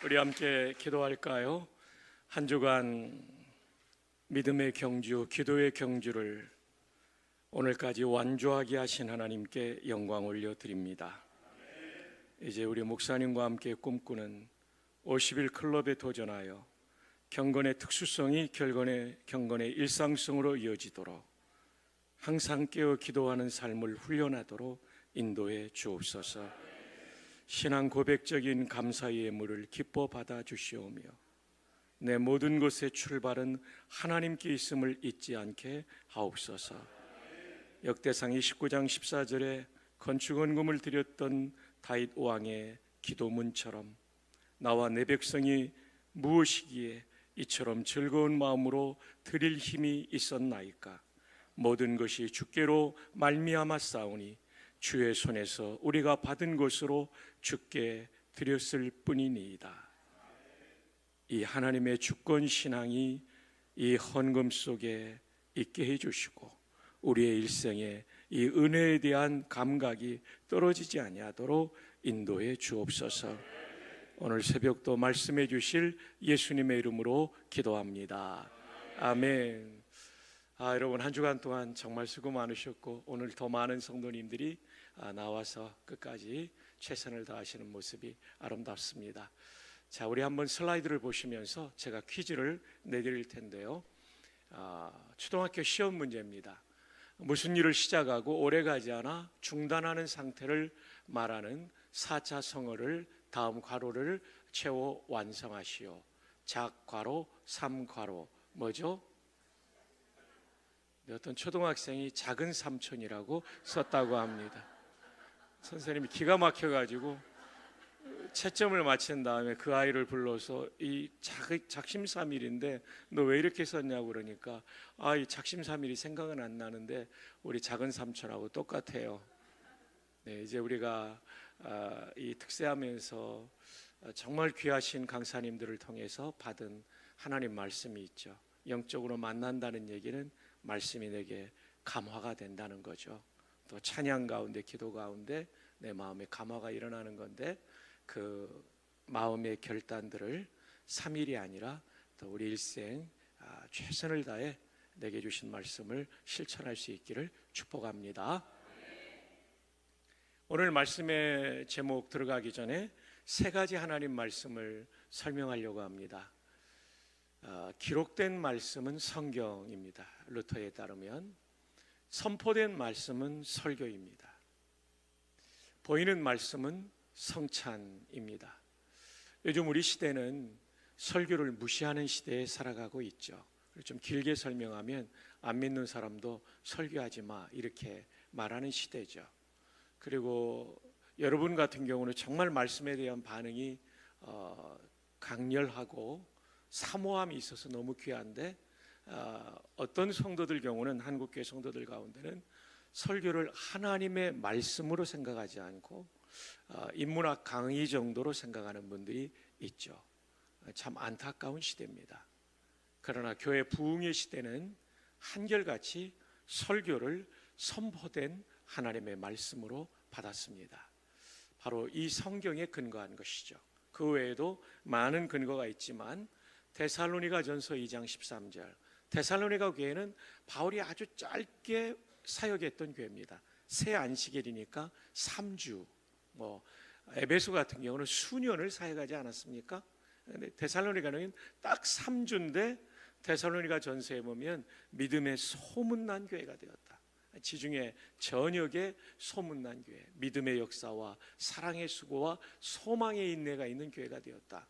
우리 함께 기도할까요? 한 주간 믿음의 경주, 기도의 경주를 오늘까지 완주하게 하신 하나님께 영광 올려드립니다. 이제 우리 목사님과 함께 꿈꾸는 50일 클럽에 도전하여 경건의 특수성이 경건의 일상성으로 이어지도록 항상 깨어 기도하는 삶을 훈련하도록 인도해 주옵소서. 신앙 고백적인 감사의 예물을 기뻐 받아 주시오며 내 모든 것의 출발은 하나님께 있음을 잊지 않게 하옵소서. 역대상 29장 14절에 건축헌금을 드렸던 다윗 왕의 기도문처럼 나와 내 백성이 무엇이기에 이처럼 즐거운 마음으로 드릴 힘이 있었나이까. 모든 것이 주께로 말미암아 싸우니 주의 손에서 우리가 받은 것으로 주께 드렸을 뿐이니이다. 이 하나님의 주권 신앙이 이 헌금 속에 있게 해주시고 우리의 일생에 이 은혜에 대한 감각이 떨어지지 아니하도록 인도해 주옵소서. 오늘 새벽도 말씀해 주실 예수님의 이름으로 기도합니다. 아멘. 여러분 한 주간 동안 정말 수고 많으셨고 오늘 더 많은 성도님들이 나와서 끝까지 최선을 다하시는 모습이 아름답습니다. 자, 우리 한번 슬라이드를 보시면서 제가 퀴즈를 내드릴 텐데요. 초등학교 시험 문제입니다. 무슨 일을 시작하고 오래가지 않아 중단하는 상태를 말하는 4차 성어를 다음 괄호를 채워 완성하시오. 작괄호, 3괄호 뭐죠? 어떤 초등학생이 작은 삼촌이라고 썼다고 합니다. 선생님이 기가 막혀가지고 채점을 마친 다음에 그 아이를 불러서 이 작심삼일인데 너 왜 이렇게 썼냐고 그러니까 이 작심삼일이 생각은 안 나는데 우리 작은 삼촌하고 똑같아요. 네, 이제 우리가 이 특세하면서 정말 귀하신 강사님들을 통해서 받은 하나님 말씀이 있죠. 영적으로 만난다는 얘기는 말씀이 내게 감화가 된다는 거죠. 또 찬양 가운데 기도 가운데 내 마음에 감화가 일어나는 건데 그 마음의 결단들을 3일이 아니라 또 우리 일생 최선을 다해 내게 주신 말씀을 실천할 수 있기를 축복합니다. 오늘 말씀의 제목 들어가기 전에 세 가지 하나님 말씀을 설명하려고 합니다. 기록된 말씀은 성경입니다. 루터에 따르면 선포된 말씀은 설교입니다. 보이는 말씀은 성찬입니다. 요즘 우리 시대는 설교를 무시하는 시대에 살아가고 있죠. 좀 길게 설명하면 안 믿는 사람도 설교하지 마 이렇게 말하는 시대죠. 그리고 여러분 같은 경우는 정말 말씀에 대한 반응이 강렬하고 사모함이 있어서 너무 귀한데 어떤 성도들 경우는 한국교회 성도들 가운데는 설교를 하나님의 말씀으로 생각하지 않고 인문학 강의 정도로 생각하는 분들이 있죠. 참 안타까운 시대입니다. 그러나 교회 부흥의 시대는 한결같이 설교를 선포된 하나님의 말씀으로 받았습니다. 바로 이 성경에 근거한 것이죠. 그 외에도 많은 근거가 있지만 데살로니가전서 2장 13절 데살로니가 교회는 바울이 아주 짧게 사역했던 교회입니다. 새 안식일이니까 3주 에베소 같은 경우는 수년을 사역하지 않았습니까? 데살로니가는 딱 3주인데 데살로니가 전서에 보면 믿음의 소문난 교회가 되었다. 지중해 전역에 소문난 교회, 믿음의 역사와 사랑의 수고와 소망의 인내가 있는 교회가 되었다.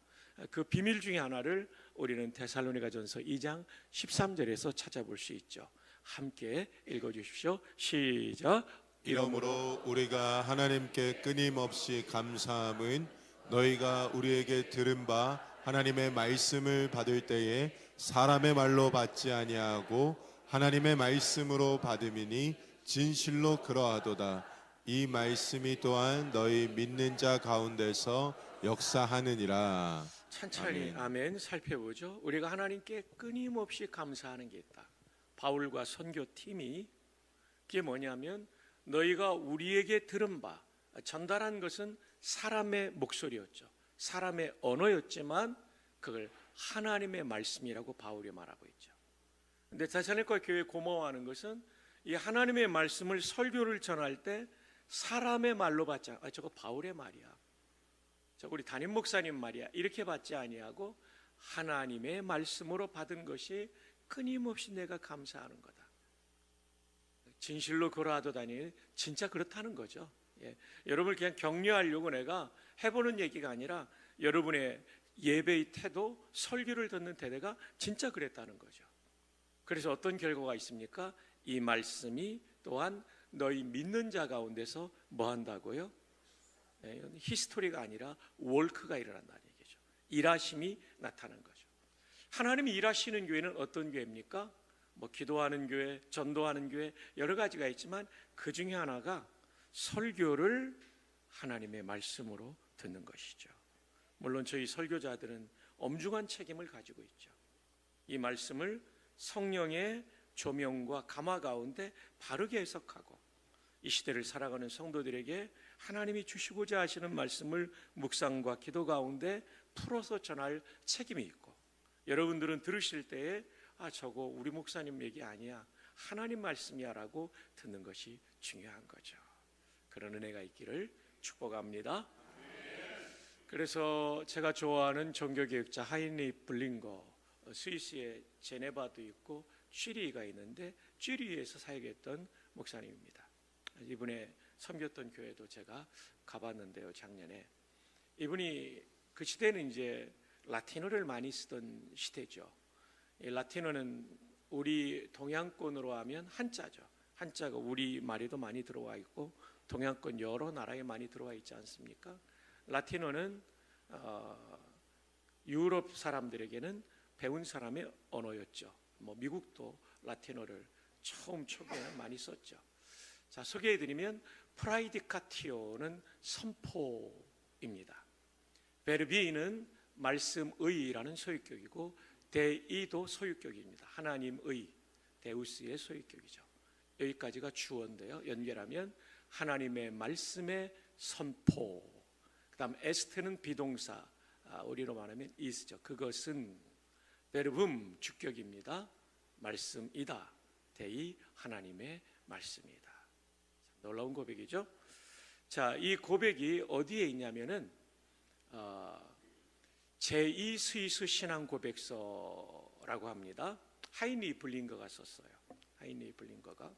그 비밀 중에 하나를 우리는 데살로니가전서 2장 13절에서 찾아볼 수 있죠. 함께 읽어주십시오. 시작. 이러므로 우리가 하나님께 끊임없이 감사함은 너희가 우리에게 들은 바 하나님의 말씀을 받을 때에 사람의 말로 받지 아니하고 하나님의 말씀으로 받음이니 진실로 그러하도다. 이 말씀이 또한 너희 믿는 자 가운데서 역사하느니라. 천천히 아멘 살펴보죠. 우리가 하나님께 끊임없이 감사하는 게 있다. 바울과 선교팀이 그게 뭐냐면 너희가 우리에게 들은 바, 전달한 것은 사람의 목소리였죠. 사람의 언어였지만 그걸 하나님의 말씀이라고 바울이 말하고 있죠. 근데 데살로니가 교회 고마워하는 것은 이 하나님의 말씀을 설교를 전할 때 사람의 말로 받지 않아. 저거 바울의 말이야, 저거 우리 담임 목사님 말이야, 이렇게 받지 아니하고 하나님의 말씀으로 받은 것이 끊임없이 내가 감사하는 거다. 진실로 걸어하도다니 진짜 그렇다는 거죠. 여러분을 그냥 격려하려고 내가 해보는 얘기가 아니라 여러분의 예배의 태도, 설교를 듣는 태도가 진짜 그랬다는 거죠. 그래서 어떤 결과가 있습니까? 이 말씀이 또한 너희 믿는 자 가운데서 뭐 한다고요? 히스토리가 아니라 월크가 일어난다는 얘기죠. 일하심이 나타나는 거죠. 하나님이 일하시는 교회는 어떤 교회입니까? 뭐 기도하는 교회, 전도하는 교회 여러 가지가 있지만 그 중에 하나가 설교를 하나님의 말씀으로 듣는 것이죠. 물론 저희 설교자들은 엄중한 책임을 가지고 있죠. 이 말씀을 성령의 조명과 감화 가운데 바르게 해석하고 이 시대를 살아가는 성도들에게 하나님이 주시고자 하시는 말씀을 묵상과 기도 가운데 풀어서 전할 책임이 있고, 여러분들은 들으실 때에 저거 우리 목사님 얘기 아니야, 하나님 말씀이야 라고 듣는 것이 중요한 거죠. 그런 은혜가 있기를 축복합니다. 그래서 제가 좋아하는 종교개혁자 하인리 블링거, 스위스의 제네바도 있고 취리히가 있는데 취리히에서 사역했던 목사님입니다. 이분의 섬겼던 교회도 제가 가봤는데요, 작년에. 이분이 그 시대는 이제 라틴어를 많이 쓰던 시대죠. 이 라틴어는 우리 동양권으로 하면 한자죠. 한자가 우리 말에도 많이 들어와 있고 동양권 여러 나라에 많이 들어와 있지 않습니까? 라틴어는 유럽 사람들에게는 배운 사람의 언어였죠. 뭐 미국도 라틴어를 처음 초기에는 많이 썼죠. 자, 소개해드리면 프라이디카티오는 선포입니다. 베르비는 말씀의라는 소유격이고 데이도 소유격입니다. 하나님의, 데우스의 소유격이죠. 여기까지가 주어인데요. 연결하면 하나님의 말씀의 선포. 그 다음 에스테는 비동사, 우리로 말하면 is죠. 그것은 베르붐 주격입니다. 말씀이다. 데이 하나님의 말씀이다. 놀라운 고백이죠. 자, 이 고백이 어디에 있냐면은 제2 스위스 신앙 고백서라고 합니다. 하인리 블링거가 썼어요. 하인리 블링거가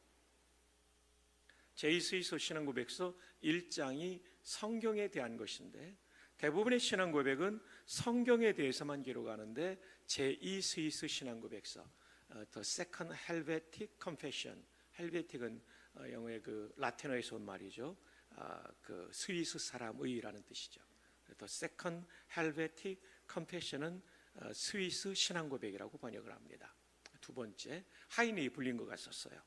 제2 스위스 신앙 고백서 1장이 성경에 대한 것인데, 대부분의 신앙 고백은 성경에 대해서만 기록하는데 제2 스위스 신앙 고백서, The Second Helvetic Confession, 헬베틱은 영어의 그 라틴어에서 온 말이죠. 그 스위스 사람의라는 뜻이죠. The Second Helvetic Confession은 스위스 신앙 고백이라고 번역을 합니다. 두 번째, 하인리 블링거가 썼어요.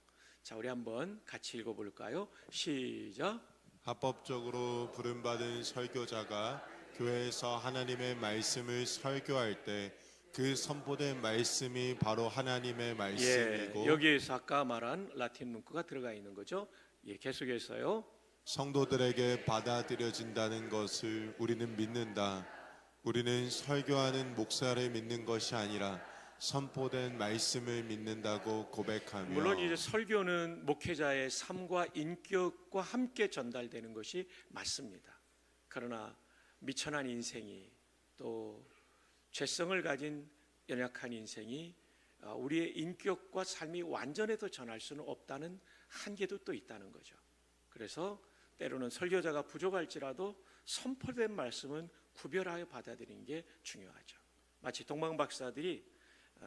자, 우리 한번 같이 읽어볼까요? 시작. 합법적으로 부름받은 설교자가 교회에서 하나님의 말씀을 설교할 때 그 선포된 말씀이 바로 하나님의 말씀이고, 여기에서 아까 말한 라틴 문구가 들어가 있는 거죠. 계속해서요. 성도들에게 받아들여진다는 것을 우리는 믿는다. 우리는 설교하는 목사를 믿는 것이 아니라 선포된 말씀을 믿는다고 고백하며, 물론 이제 설교는 목회자의 삶과 인격과 함께 전달되는 것이 맞습니다. 그러나 미천한 인생이, 또 죄성을 가진 연약한 인생이 우리의 인격과 삶이 완전해서 전할 수는 없다는 한계도 또 있다는 거죠. 그래서 때로는 설교자가 부족할지라도 선포된 말씀은 구별하여 받아들이는 게 중요하죠. 마치 동방 박사들이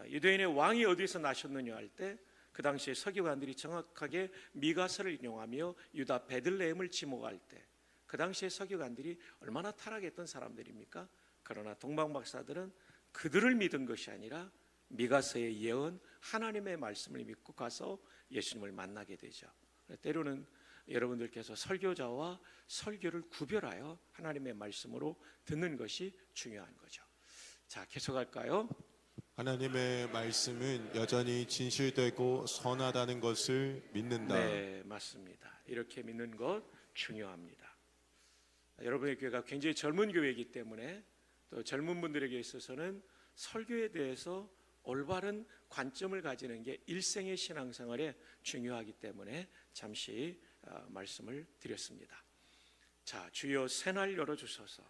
유대인의 왕이 어디서 나셨느냐 할 때 그 당시에 서기관들이 정확하게 미가서를 인용하며 유다 베들레헴을 지목할 때 그 당시에 서기관들이 얼마나 타락했던 사람들입니까? 그러나 동방 박사들은 그들을 믿은 것이 아니라 미가서의 예언, 하나님의 말씀을 믿고 가서 예수님을 만나게 되죠. 때로는 여러분들께서 설교자와 설교를 구별하여 하나님의 말씀으로 듣는 것이 중요한 거죠. 자, 계속할까요? 하나님의 말씀은 여전히 진실되고 선하다는 것을 믿는다. 네, 맞습니다. 이렇게 믿는 것 중요합니다. 여러분의 교회가 굉장히 젊은 교회이기 때문에 또 젊은 분들에게 있어서는 설교에 대해서 올바른 관점을 가지는 게 일생의 신앙생활에 중요하기 때문에 잠시 말씀을 드렸습니다. 자, 주여 새날 열어주소서.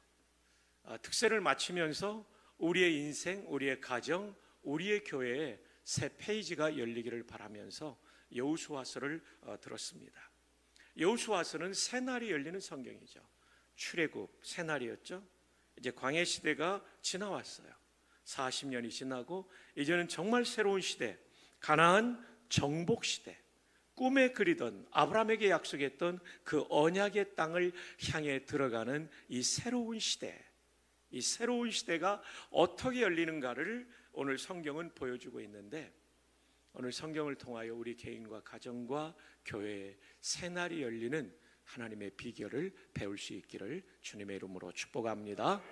특세를 마치면서 우리의 인생, 우리의 가정, 우리의 교회에 새 페이지가 열리기를 바라면서 여호수아서를 들었습니다. 여호수아서는 새날이 열리는 성경이죠. 출애굽 새날이었죠. 이제 광야 시대가 지나왔어요. 40년이 지나고 이제는 정말 새로운 시대, 가나안 정복 시대, 꿈에 그리던 아브라함에게 약속했던 그 언약의 땅을 향해 들어가는 이 새로운 시대, 이 새로운 시대가 어떻게 열리는가를 오늘 성경은 보여주고 있는데, 오늘 성경을 통하여 우리 개인과 가정과 교회에 새날이 열리는 하나님의 비결을 배울 수 있기를 주님의 이름으로 축복합니다.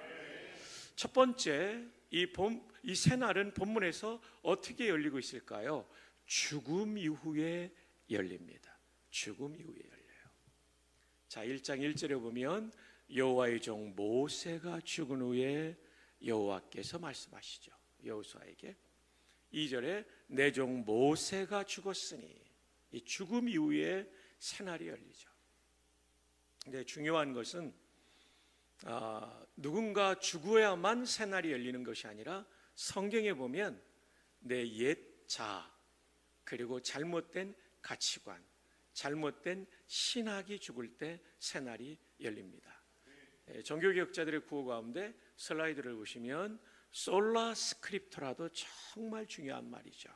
첫 번째, 이 새날은 본문에서 어떻게 열리고 있을까요? 죽음 이후에 열립니다. 죽음 이후에 열려요. 자, 1장 1절에 보면 여호와의 종 모세가 죽은 후에 여호와께서 말씀하시죠. 여호수아에게 2절에 내 종 모세가 죽었으니, 이 죽음 이후에 새날이 열리죠. 근데 중요한 것은 누군가 죽어야만 새날이 열리는 것이 아니라 성경에 보면 내 옛 자아 그리고 잘못된 가치관, 잘못된 신학이 죽을 때 새날이 열립니다. 종교개혁자들의 구호 가운데 슬라이드를 보시면 솔라 스크립토라도 정말 중요한 말이죠.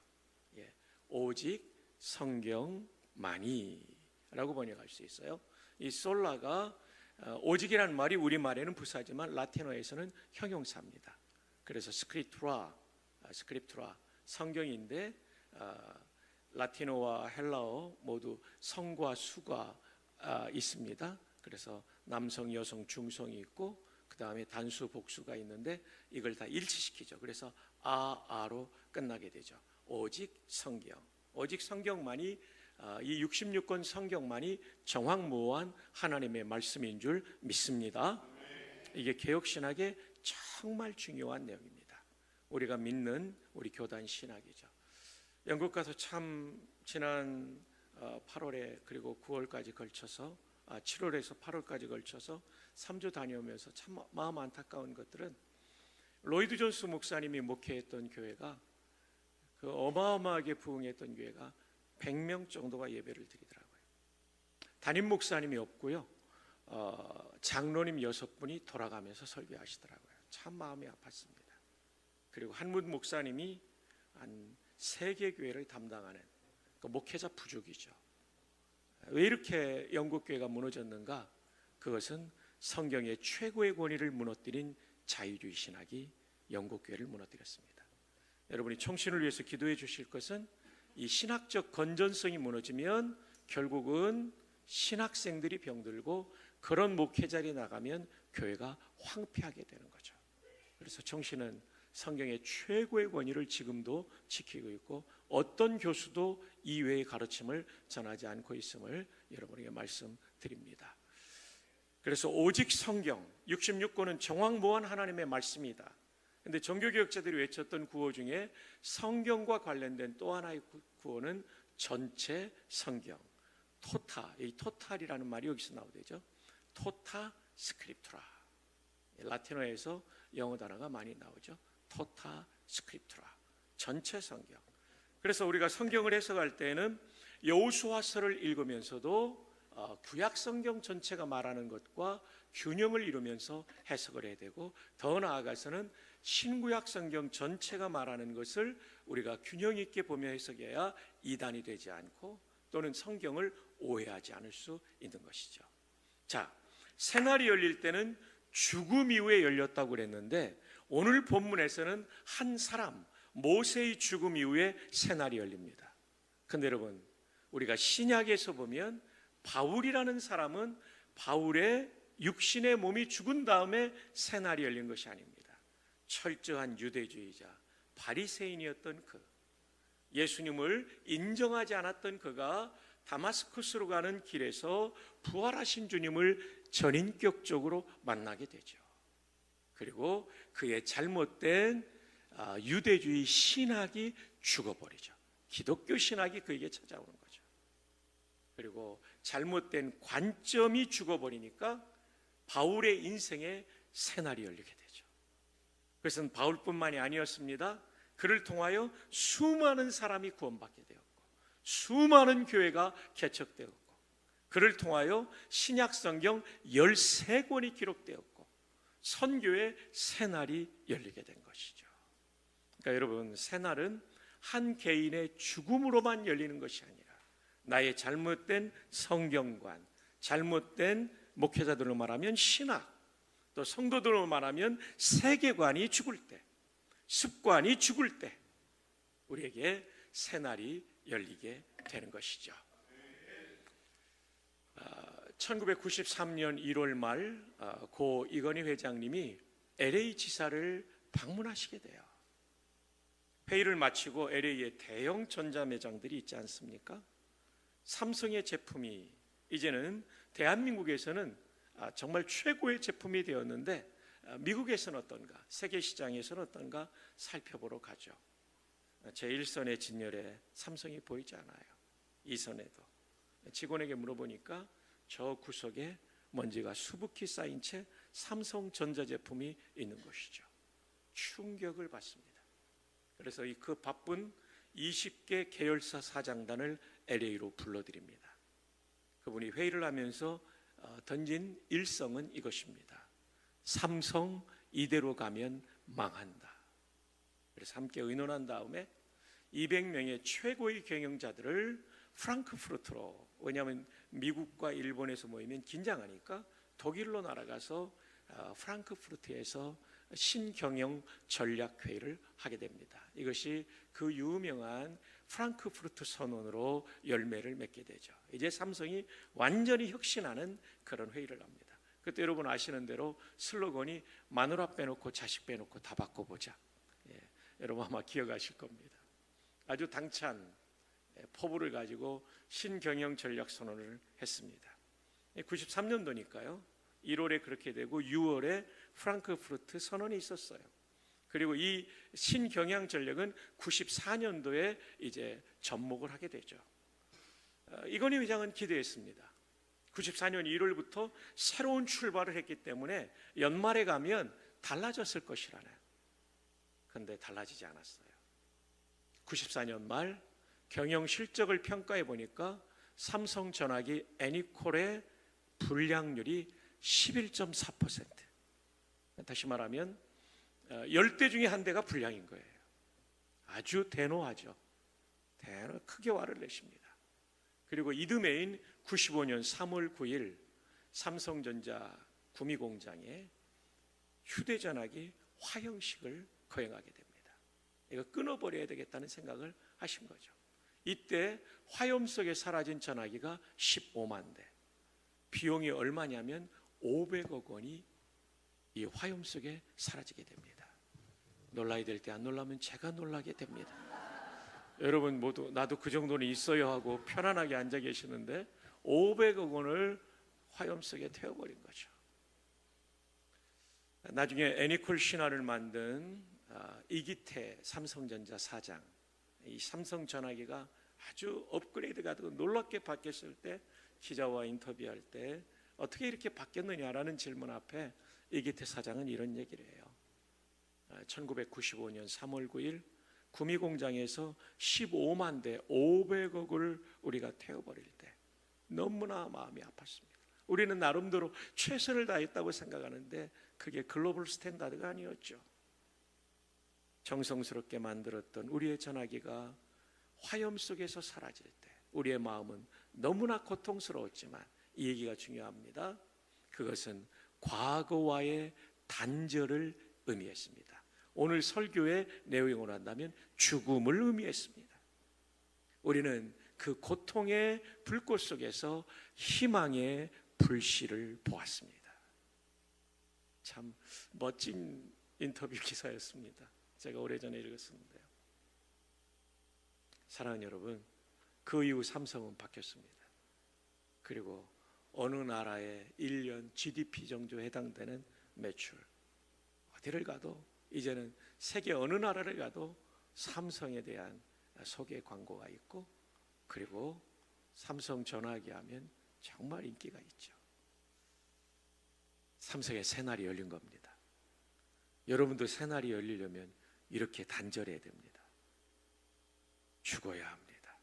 오직 성경만이 라고 번역할 수 있어요. 이 솔라가 오직이라는 말이 우리말에는 부사지만 라틴어에서는 형용사입니다. 그래서 스크립투라 성경인데 라틴어와 헬라어 모두 성과 수가 있습니다. 그래서 남성, 여성, 중성이 있고 그 다음에 단수, 복수가 있는데 이걸 다 일치시키죠. 그래서 아로 끝나게 되죠. 오직 성경만이 이 66권 성경만이 정확무한 하나님의 말씀인 줄 믿습니다. 이게 개혁신학의 정말 중요한 내용입니다. 우리가 믿는 우리 교단 신학이죠. 영국 가서 참 지난 8월에 그리고 9월까지 걸쳐서 7월에서 8월까지 걸쳐서 3주 다녀오면서 참 마음 안타까운 것들은 로이드 존스 목사님이 목회했던 교회가, 그 어마어마하게 부흥했던 교회가 100명 정도가 예배를 드리더라고요. 담임 목사님이 없고요. 장로님 6분이 돌아가면서 설교하시더라고요. 참 마음이 아팠습니다. 그리고 한문 목사님이 한 3개 교회를 담당하는 그 목회자 부족이죠. 왜 이렇게 영국 교회가 무너졌는가? 그것은 성경의 최고의 권위를 무너뜨린 자유주의 신학이 영국 교회를 무너뜨렸습니다. 여러분이 청신을 위해서 기도해 주실 것은, 이 신학적 건전성이 무너지면 결국은 신학생들이 병들고 그런 목회자리 나가면 교회가 황폐하게 되는 거죠. 그래서 청신은 성경의 최고의 권위를 지금도 지키고 있고 어떤 교수도 이외의 가르침을 전하지 않고 있음을 여러분에게 말씀드립니다. 그래서 오직 성경, 66권은 정확무한 하나님의 말씀이다. 그런데 종교개혁자들이 외쳤던 구호 중에 성경과 관련된 또 하나의 구호는 전체 성경, 토타, 이 토탈이라는 말이 여기서 나오죠. 토타 스크립투라. 라틴어에서 영어 단어가 많이 나오죠. 토타 스크립투라, 전체 성경. 그래서 우리가 성경을 해석할 때는 여호수아서를 읽으면서도 구약 성경 전체가 말하는 것과 균형을 이루면서 해석을 해야 되고, 더 나아가서는 신구약 성경 전체가 말하는 것을 우리가 균형 있게 보며 해석해야 이단이 되지 않고 또는 성경을 오해하지 않을 수 있는 것이죠. 자, 새날이 열릴 때는 죽음 이후에 열렸다고 그랬는데, 오늘 본문에서는 한 사람, 모세의 죽음 이후에 새날이 열립니다. 그런데 여러분, 우리가 신약에서 보면 바울이라는 사람은 바울의 육신의 몸이 죽은 다음에 새날이 열린 것이 아닙니다. 철저한 유대주의자, 바리새인이었던 그, 예수님을 인정하지 않았던 그가 다마스쿠스로 가는 길에서 부활하신 주님을 전인격적으로 만나게 되죠. 그리고 그의 잘못된 유대주의 신학이 죽어버리죠. 기독교 신학이 그에게 찾아오는 거죠. 그리고 잘못된 관점이 죽어버리니까 바울의 인생에 새날이 열리게 되죠. 그것은 바울뿐만이 아니었습니다. 그를 통하여 수많은 사람이 구원받게 되었고 수많은 교회가 개척되었고 그를 통하여 신약 성경 13권이 기록되었고 선교의 새날이 열리게 된 것이죠. 그러니까 여러분, 새날은 한 개인의 죽음으로만 열리는 것이 아니라 나의 잘못된 성경관, 잘못된 목회자들로 말하면 신학, 또 성도들로 말하면 세계관이 죽을 때, 습관이 죽을 때 우리에게 새날이 열리게 되는 것이죠. 1993년 1월 말 고 이건희 회장님이 LA 지사를 방문하시게 돼요. 회의를 마치고 LA에 대형 전자매장들이 있지 않습니까? 삼성의 제품이 이제는 대한민국에서는 정말 최고의 제품이 되었는데 미국에서는 어떤가, 세계 시장에서는 어떤가 살펴보러 가죠. 제1선의 진열에 삼성이 보이지 않아요. 2선에도. 직원에게 물어보니까 저 구석에 먼지가 수북히 쌓인 채 삼성전자 제품이 있는 것이죠. 충격을 받습니다. 그래서 그 바쁜 20개 계열사 사장단을 LA로 불러드립니다. 그분이 회의를 하면서 던진 일성은 이것입니다. 삼성 이대로 가면 망한다. 그래서 함께 의논한 다음에 200명의 최고의 경영자들을 프랑크푸르트로, 왜냐하면 미국과 일본에서 모이면 긴장하니까 독일로 날아가서 프랑크푸르트에서 신경영 전략회의를 하게 됩니다. 이것이 그 유명한 프랑크푸르트 선언으로 열매를 맺게 되죠. 이제 삼성이 완전히 혁신하는 그런 회의를 합니다. 그때 여러분 아시는 대로 슬로건이 마누라 빼놓고 자식 빼놓고 다 바꿔보자. 여러분 아마 기억하실 겁니다. 아주 당찬 포부를 가지고 신경영 전략 선언을 했습니다. 93년도니까요. 1월에 그렇게 되고 6월에 프랑크푸르트 선언이 있었어요. 그리고 이 신경영 전략은 94년도에 이제 접목을 하게 되죠. 이건희 회장은 기대했습니다. 94년 1월부터 새로운 출발을 했기 때문에 연말에 가면 달라졌을 것이라네요. 그런데 달라지지 않았어요. 94년 말 경영 실적을 평가해 보니까 삼성전화기 애니콜의 불량률이 11.4%. 다시 말하면 10대 중에 한 대가 불량인 거예요. 아주 대노하죠. 크게 화를 내십니다. 그리고 이듬해인 95년 3월 9일 삼성전자 구미공장에 휴대전화기 화형식을 거행하게 됩니다. 이거 끊어버려야 되겠다는 생각을 하신 거죠. 이때 화염 속에 사라진 전화기가 15만 대. 비용이 얼마냐면 500억 원이 이 화염 속에 사라지게 됩니다. 놀라야 될 때 안 놀라면 제가 놀라게 됩니다. 여러분 모두 나도 그 정도는 있어야 하고 편안하게 앉아 계시는데 500억 원을 화염 속에 태워버린 거죠. 나중에 애니콜 신화를 만든 이기태 삼성전자 사장, 이 삼성 전화기가 아주 업그레이드가 되고 놀랍게 바뀌었을 때 기자와 인터뷰할 때 어떻게 이렇게 바뀌었느냐라는 질문 앞에 이기태 사장은 이런 얘기를 해요. 1995년 3월 9일 구미공장에서 15만 대 500억을 우리가 태워버릴 때 너무나 마음이 아팠습니다. 우리는 나름대로 최선을 다했다고 생각하는데 그게 글로벌 스탠다드가 아니었죠. 정성스럽게 만들었던 우리의 전화기가 화염 속에서 사라질 때 우리의 마음은 너무나 고통스러웠지만 이 얘기가 중요합니다. 그것은 과거와의 단절을 의미했습니다. 오늘 설교의 내용으로 한다면 죽음을 의미했습니다. 우리는 그 고통의 불꽃 속에서 희망의 불씨를 보았습니다. 참 멋진 인터뷰 기사였습니다. 제가 오래전에 읽었었는데요. 사랑하는 여러분, 그 이후 삼성은 바뀌었습니다. 그리고 어느 나라의 1년 GDP 정도에 해당되는 매출 어디를 가도 이제는 세계 어느 나라를 가도 삼성에 대한 소개 광고가 있고, 그리고 삼성 전화기 하면 정말 인기가 있죠. 삼성의 새날이 열린 겁니다. 여러분도 새날이 열리려면 이렇게 단절해야 됩니다. 죽어야 합니다.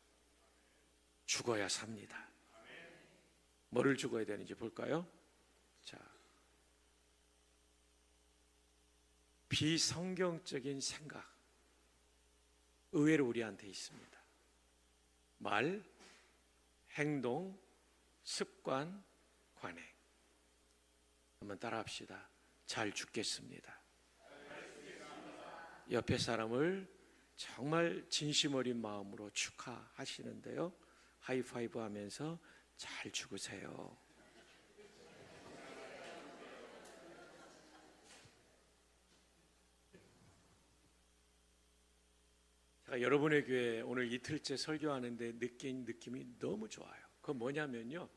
죽어야 삽니다. 뭐를 죽어야 되는지 볼까요? 자, 비성경적인 생각, 의외로 우리한테 있습니다. 말, 행동, 습관, 관행. 한번 따라합시다. 잘 죽겠습니다. 옆에 사람을 정말 진심 어린 마음으로 축하하시는데요, 하이파이브 하면서 잘 죽으세요. 제가 여러분의 교회에 오늘 이틀째 설교하는데 느낀 느낌이 너무 좋아요. 그건 뭐냐면요,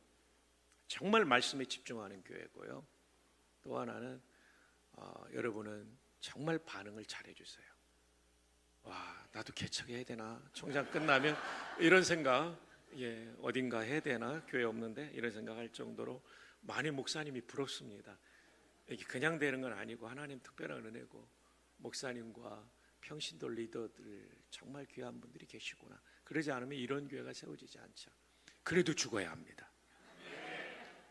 정말 말씀에 집중하는 교회고요, 또 하나는 여러분은 정말 반응을 잘해 주세요. 와, 나도 개척해야 되나? 총장 끝나면 이런 생각, 어딘가 해야 되나? 교회 없는데 이런 생각할 정도로 많이 목사님이 부럽습니다. 이게 그냥 되는 건 아니고 하나님 특별한 은혜고, 목사님과 평신도 리더들 정말 귀한 분들이 계시구나. 그러지 않으면 이런 교회가 세워지지 않죠. 그래도 죽어야 합니다.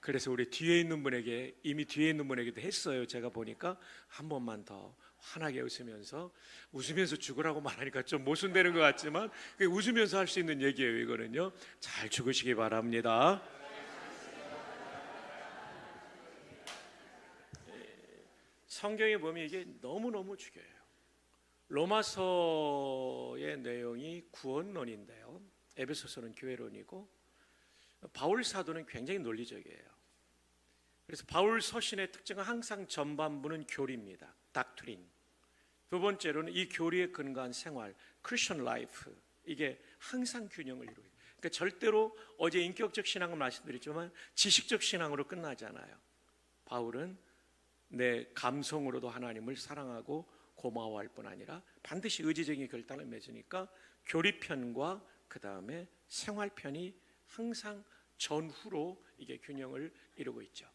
그래서 우리 뒤에 있는 분에게, 이미 뒤에 있는 분에게도 했어요. 제가 보니까 한 번만 더 환하게 웃으면서 죽으라고 말하니까 좀 모순되는 것 같지만 웃으면서 할 수 있는 얘기예요. 이거는요, 잘 죽으시기 바랍니다. 성경에 보면 이게 너무너무 중요해요. 로마서의 내용이 구원론인데요, 에베소서는 교회론이고, 바울 사도는 굉장히 논리적이에요. 그래서 바울 서신의 특징은 항상 전반부는 교리입니다. 닥트린. 두 번째로는 이 교리에 근거한 생활, 크리스천 라이프, 이게 항상 균형을 이루어요. 그러니까 절대로 어제 인격적 신앙을 말씀드렸지만 지식적 신앙으로 끝나지 않아요. 바울은 내 감성으로도 하나님을 사랑하고 고마워할 뿐 아니라 반드시 의지적인 결단을 맺으니까 교리편과 그 다음에 생활편이 항상 전후로 이게 균형을 이루고 있죠.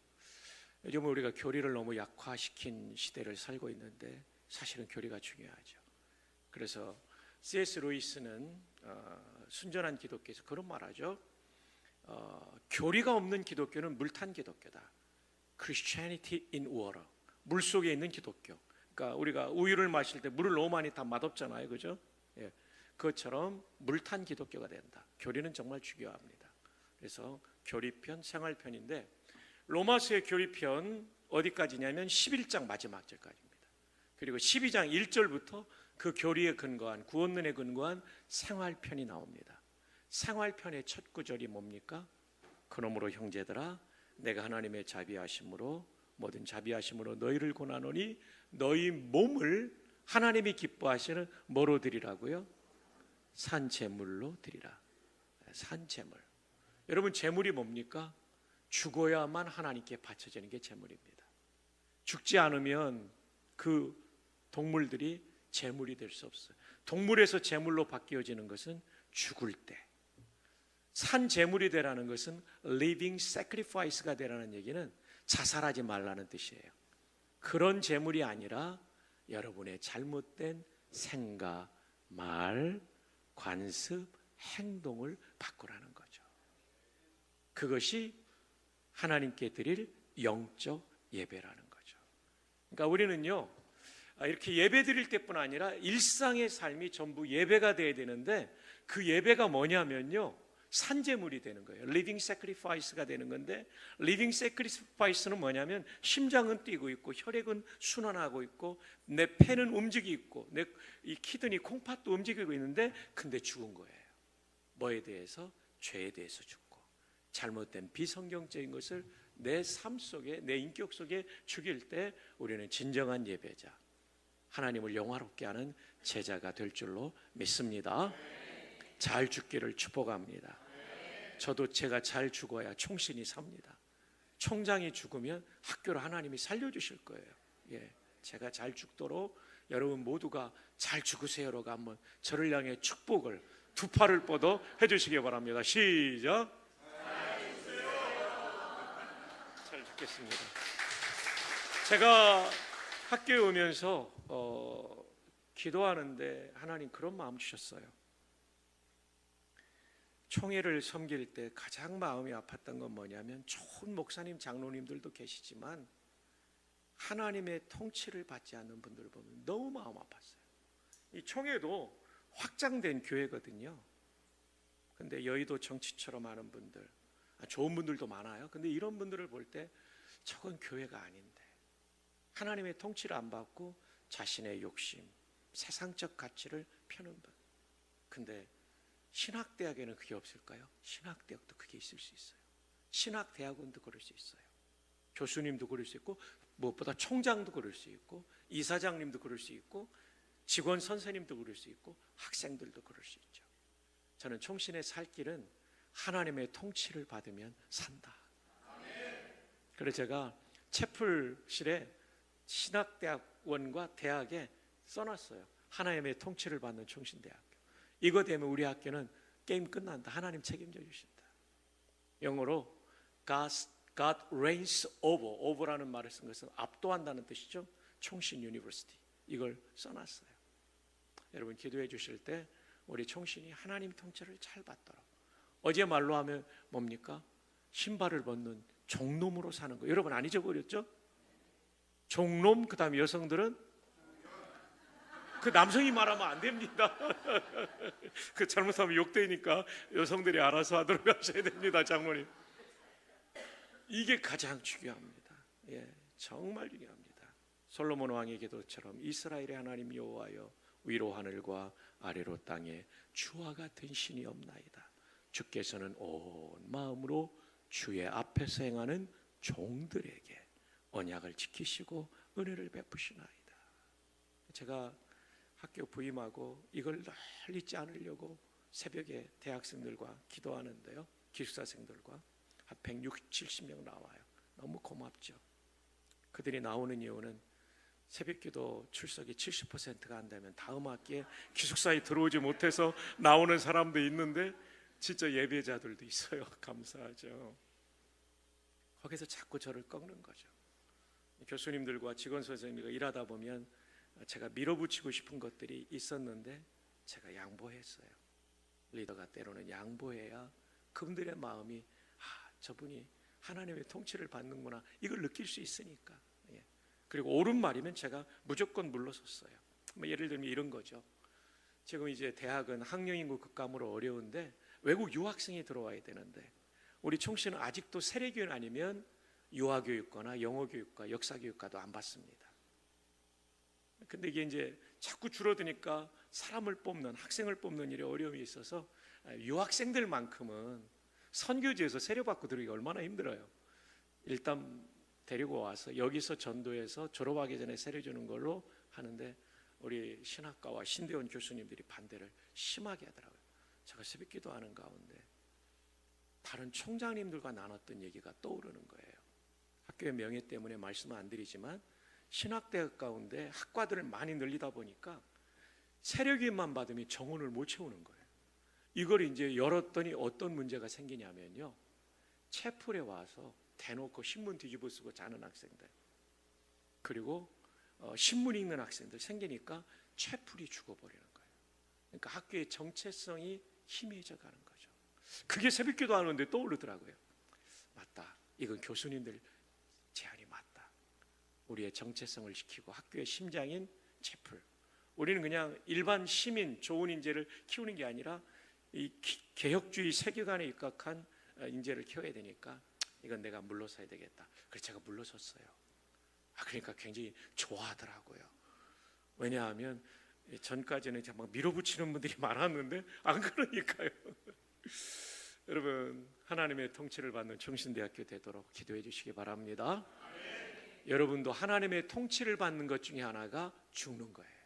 요즘 우리가 교리를 너무 약화시킨 시대를 살고 있는데 사실은 교리가 중요하죠. 그래서 C.S. 루이스는 순전한 기독교에서 그런 말하죠. 교리가 없는 기독교는 물탄 기독교다. Christianity in water. 물 속에 있는 기독교. 그러니까 우리가 우유를 마실 때 물을 너무 많이 다 맛없잖아요, 그죠? 그것처럼 물탄 기독교가 된다. 교리는 정말 중요합니다. 그래서 교리편, 생활편인데 로마서의 교리편 어디까지냐면 11장 마지막 절까지입니다. 그리고 12장 1절부터 그 교리에 근거한, 구원론에 근거한 생활편이 나옵니다. 생활편의 첫 구절이 뭡니까? 그러므로 형제들아, 내가 하나님의 자비하심으로 모든 자비하심으로 너희를 권하노니 너희 몸을 하나님이 기뻐하시는 뭐로 드리라고요? 산제물로 드리라. 산제물. 여러분, 제물이 뭡니까? 죽어야만 하나님께 바쳐지는 게 제물입니다. 죽지 않으면 그 동물들이 제물이 될 수 없어요. 동물에서 제물로 바뀌어지는 것은 죽을 때. 산 제물이 되라는 것은 living sacrifice가 되라는 얘기는 자살하지 말라는 뜻이에요. 그런 제물이 아니라 여러분의 잘못된 생각, 말, 관습, 행동을 바꾸라는 거죠. 그것이 하나님께 드릴 영적 예배라는 거죠. 그러니까 우리는요, 이렇게 예배 드릴 때뿐 아니라 일상의 삶이 전부 예배가 돼야 되는데, 그 예배가 뭐냐면요, 산제물이 되는 거예요. 리빙 세크리파이스가 되는 건데, 리빙 세크리파이스는 뭐냐면 심장은 뛰고 있고 혈액은 순환하고 있고 내 폐는 움직이고 있고 내 이 키드니 콩팥도 움직이고 있는데, 근데 죽은 거예요. 뭐에 대해서? 죄에 대해서 죽고, 잘못된 비성경적인 것을 내 삶 속에, 내 인격 속에 죽일 때 우리는 진정한 예배자, 하나님을 영화롭게 하는 제자가 될 줄로 믿습니다. 잘 죽기를 축복합니다. 저도 제가 잘 죽어야 총신이 삽니다. 총장이 죽으면 학교를 하나님이 살려주실 거예요. 제가 잘 죽도록 여러분 모두가 잘 죽으세요라고 한번 저를 향해 축복을 두 팔을 뻗어 해주시기 바랍니다. 시작. 잘 죽겠습니다. 제가 학교에 오면서 기도하는데 하나님 그런 마음 주셨어요. 총회를 섬길 때 가장 마음이 아팠던 건 뭐냐면, 좋은 목사님 장로님들도 계시지만 하나님의 통치를 받지 않는 분들을 보면 너무 마음 아팠어요. 이 총회도 확장된 교회거든요. 근데 여의도 정치처럼 하는 분들, 좋은 분들도 많아요. 근데 이런 분들을 볼 때 저건 교회가 아닌데, 하나님의 통치를 안 받고 자신의 욕심, 세상적 가치를 펴는 분. 근데 신학대학에는 그게 없을까요? 신학대학도 그게 있을 수 있어요. 신학대학원도 그럴 수 있어요. 교수님도 그럴 수 있고, 무엇보다 총장도 그럴 수 있고, 이사장님도 그럴 수 있고, 직원 선생님도 그럴 수 있고, 학생들도 그럴 수 있죠. 저는 총신의 살 길은 하나님의 통치를 받으면 산다. 그래서 제가 채플실에 신학대학원과 대학에 써놨어요. 하나님의 통치를 받는 총신대학교. 이거 되면 우리 학교는 게임 끝난다. 하나님 책임져 주신다. 영어로 God reigns over. over라는 말을 쓴 것은 압도한다는 뜻이죠. 총신 유니버시티. 이걸 써놨어요. 여러분 기도해 주실 때 우리 총신이 하나님 통치를 잘 받도록. 어제 말로 하면 뭡니까? 신발을 벗는 종놈으로 사는 거. 여러분 안 잊어버렸죠? 종놈, 그 다음에 여성들은 그 남성이 말하면 안 됩니다. 그 잘못하면 욕되니까 여성들이 알아서 하도록 하셔야 됩니다, 장모님. 이게 가장 중요합니다. 예, 정말 중요합니다. 솔로몬 왕의 기도처럼 이스라엘의 하나님 여호와여, 위로 하늘과 아래로 땅에 주와 같은 신이 없나이다. 주께서는 온 마음으로 주의 앞에서 행하는 종들에게 언약을 지키시고 은혜를 베푸시나이다. 제가 학교 부임하고 이걸 널 잊지 않으려고 새벽에 대학생들과 기도하는데요, 기숙사생들과 한 160, 70명 나와요. 너무 고맙죠. 그들이 나오는 이유는 새벽기도 출석이 70%가 안 되면 다음 학기에 기숙사에 들어오지 못해서 나오는 사람도 있는데 진짜 예배자들도 있어요. 감사하죠. 거기서 자꾸 저를 꺾는 거죠. 교수님들과 직원 선생님과 일하다 보면 제가 밀어붙이고 싶은 것들이 있었는데 제가 양보했어요. 리더가 때로는 양보해야 그분들의 마음이 저분이 하나님의 통치를 받는구나, 이걸 느낄 수 있으니까. 예. 그리고 옳은 말이면 제가 무조건 물러섰어요. 예를 들면 이런 거죠. 지금 이제 대학은 학령인구 급감으로 어려운데 외국 유학생이 들어와야 되는데 우리 총신은 아직도 세례교인 아니면 유아교육과나 영어교육과 역사교육과도 안 받습니다. 근데 이게 이제 자꾸 줄어드니까 사람을 뽑는, 학생을 뽑는 일에 어려움이 있어서 유학생들만큼은 선교지에서 세례받고 들어오기가 얼마나 힘들어요. 일단 데리고 와서 여기서 전도해서 졸업하기 전에 세례 주는 걸로 하는데 우리 신학과와 신대원 교수님들이 반대를 심하게 하더라고요. 제가 새벽 기도하는 가운데 다른 총장님들과 나눴던 얘기가 떠오르는 거예요. 학교의 명예 때문에 말씀은 안 드리지만 신학대학 가운데 학과들을 많이 늘리다 보니까 세력인만 받으면 정원을 못 채우는 거예요. 이걸 이제 열었더니 어떤 문제가 생기냐면요, 채플에 와서 대놓고 신문 뒤집어 쓰고 자는 학생들, 그리고 신문 읽는 학생들 생기니까 채플이 죽어버리는 거예요. 그러니까 학교의 정체성이 희미해져 가는 거죠. 그게 새벽기도 하는데 떠오르더라고요. 맞다, 이건 교수님들 제안이 맞다. 우리의 정체성을 지키고 학교의 심장인 채플, 우리는 그냥 일반 시민, 좋은 인재를 키우는 게 아니라 이 개혁주의 세계관에 입각한 인재를 키워야 되니까 이건 내가 물러서야 되겠다. 그래서 제가 물러섰어요. 그러니까 굉장히 좋아하더라고요. 왜냐하면 전까지는 막 밀어붙이는 분들이 많았는데 안 그러니까요. 여러분, 하나님의 통치를 받는 청신대학교 되도록 기도해 주시기 바랍니다. 여러분도 하나님의 통치를 받는 것 중에 하나가 죽는 거예요.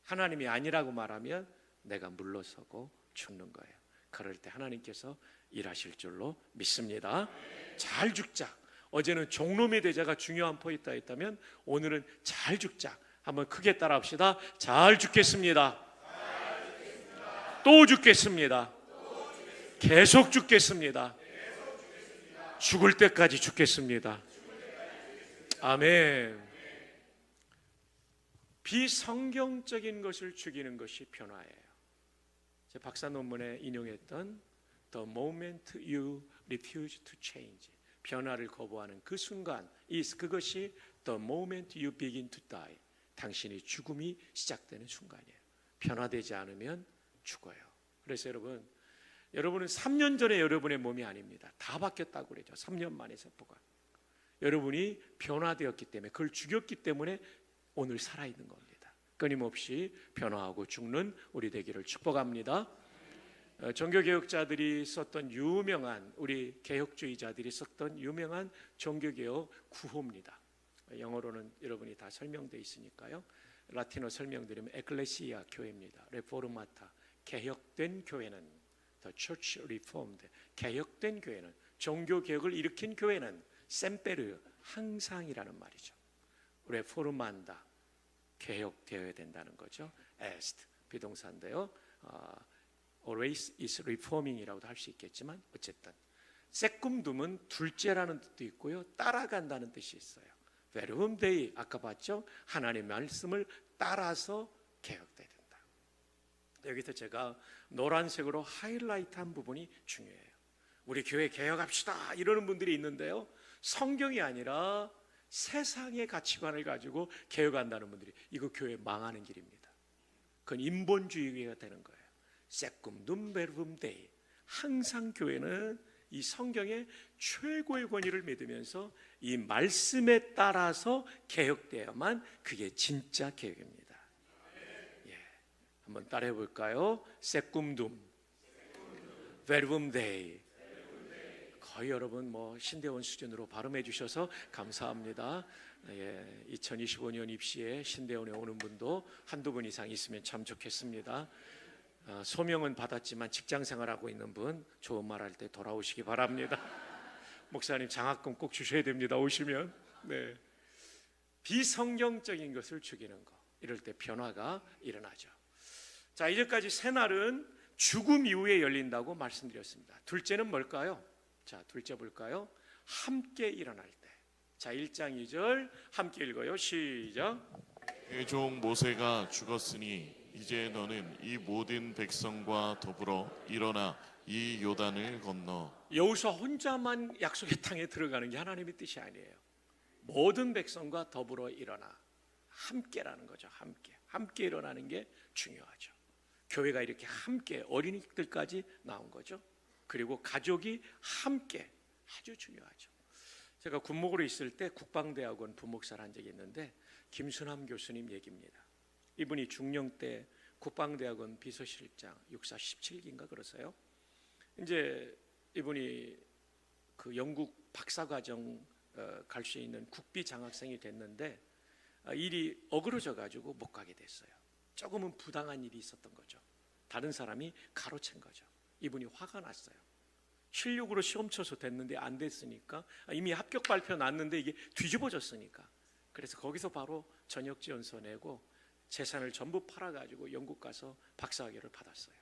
하나님이 아니라고 말하면 내가 물러서고 죽는 거예요. 그럴 때 하나님께서 일하실 줄로 믿습니다. 잘 죽자. 어제는 종놈의 대자가 중요한 포인트가 있다면 오늘은 잘 죽자. 한번 크게 따라합시다. 잘 죽겠습니다. 또 죽겠습니다. 계속 죽겠습니다. 죽을 때까지 죽겠습니다. 아멘. 비성경적인 것을 죽이는 것이 변화예요. 제 박사 논문에 인용했던 The moment you refuse to change, 변화를 거부하는 그 순간, 그것이 The moment you begin to die, 당신의 죽음이 시작되는 순간이에요. 변화되지 않으면 죽어요. 그래서 여러분은 3년 전에 여러분의 몸이 아닙니다. 다 바뀌었다고 그러죠. 3년 만에 세포가. 여러분이 변화되었기 때문에, 그걸 죽였기 때문에 오늘 살아있는 겁니다. 끊임없이 변화하고 죽는 우리 되기를 축복합니다. 종교개혁자들이 썼던 유명한, 우리 개혁주의자들이 썼던 유명한 종교개혁 구호입니다. 영어로는 여러분이 다 설명되어 있으니까요. 라틴어 설명드리면 에클레시아 교회입니다. 레포르마타, 개혁된 교회는, The Church Reformed, 개혁된 교회는, 종교개혁을 일으킨 교회는 셈페르, 항상이라는 말이죠. 레포르만다, 개혁되어야 된다는 거죠. est, 비동사인데요. always is reforming이라고도 할 수 있겠지만 어쨌든 세쿰둠은 둘째라는 뜻도 있고요, 따라간다는 뜻이 있어요. verum dei, 아까 봤죠? 하나님의 말씀을 따라서 개혁돼야 된다. 여기서 제가 노란색으로 하이라이트한 부분이 중요해요. 우리 교회 개혁합시다 이러는 분들이 있는데요, 성경이 아니라 세상의 가치관을 가지고 개혁한다는 분들이, 이거 교회 망하는 길입니다. 그건 인본주의가 되는 거예요. 세쿰둠 베rum 데이, 항상 교회는 이 성경의 최고의 권위를 믿으면서 이 말씀에 따라서 개혁되어야만 그게 진짜 개혁입니다. 예, 한번 따라해 볼까요? 세쿰둠 베rum 데이. 거의 여러분 신대원 수준으로 발음해 주셔서 감사합니다. 예, 2025년 입시에 신대원에 오는 분도 한두 분 이상 있으면 참 좋겠습니다. 소명은 받았지만 직장 생활하고 있는 분 좋은 말 할 때 돌아오시기 바랍니다. 목사님 장학금 꼭 주셔야 됩니다. 오시면. 네. 비성경적인 것을 죽이는 거, 이럴 때 변화가 일어나죠. 자, 이제까지 세 날은 죽음 이후에 열린다고 말씀드렸습니다. 둘째는 뭘까요? 자, 둘째 볼까요? 함께 일어날 때. 자, 1장 2절 함께 읽어요. 시작. 내 종 모세가 죽었으니 이제 너는 이 모든 백성과 더불어 일어나 이 요단을 건너. 여호수아 혼자만 약속의 땅에 들어가는 게 하나님의 뜻이 아니에요. 모든 백성과 더불어 일어나, 함께라는 거죠. 함께 일어나는 게 중요하죠. 교회가 이렇게 함께, 어린이들까지 나온 거죠. 그리고 가족이 함께, 아주 중요하죠. 제가 군목으로 있을 때 국방대학원 부목사를 한 적이 있는데, 김순함 교수님 얘기입니다. 이분이 중령 때 국방대학원 비서실장, 육사 17기인가 그러세요. 이제 이분이 그 영국 박사과정 갈 수 있는 국비 장학생이 됐는데 일이 어그러져 가지고 못 가게 됐어요. 조금은 부당한 일이 있었던 거죠. 다른 사람이 가로챈 거죠. 이분이 화가 났어요. 실력으로 시험 쳐서 됐는데 안 됐으니까, 이미 합격 발표 났는데 이게 뒤집어졌으니까, 그래서 거기서 바로 전역지원서 내고 재산을 전부 팔아가지고 영국 가서 박사학위를 받았어요.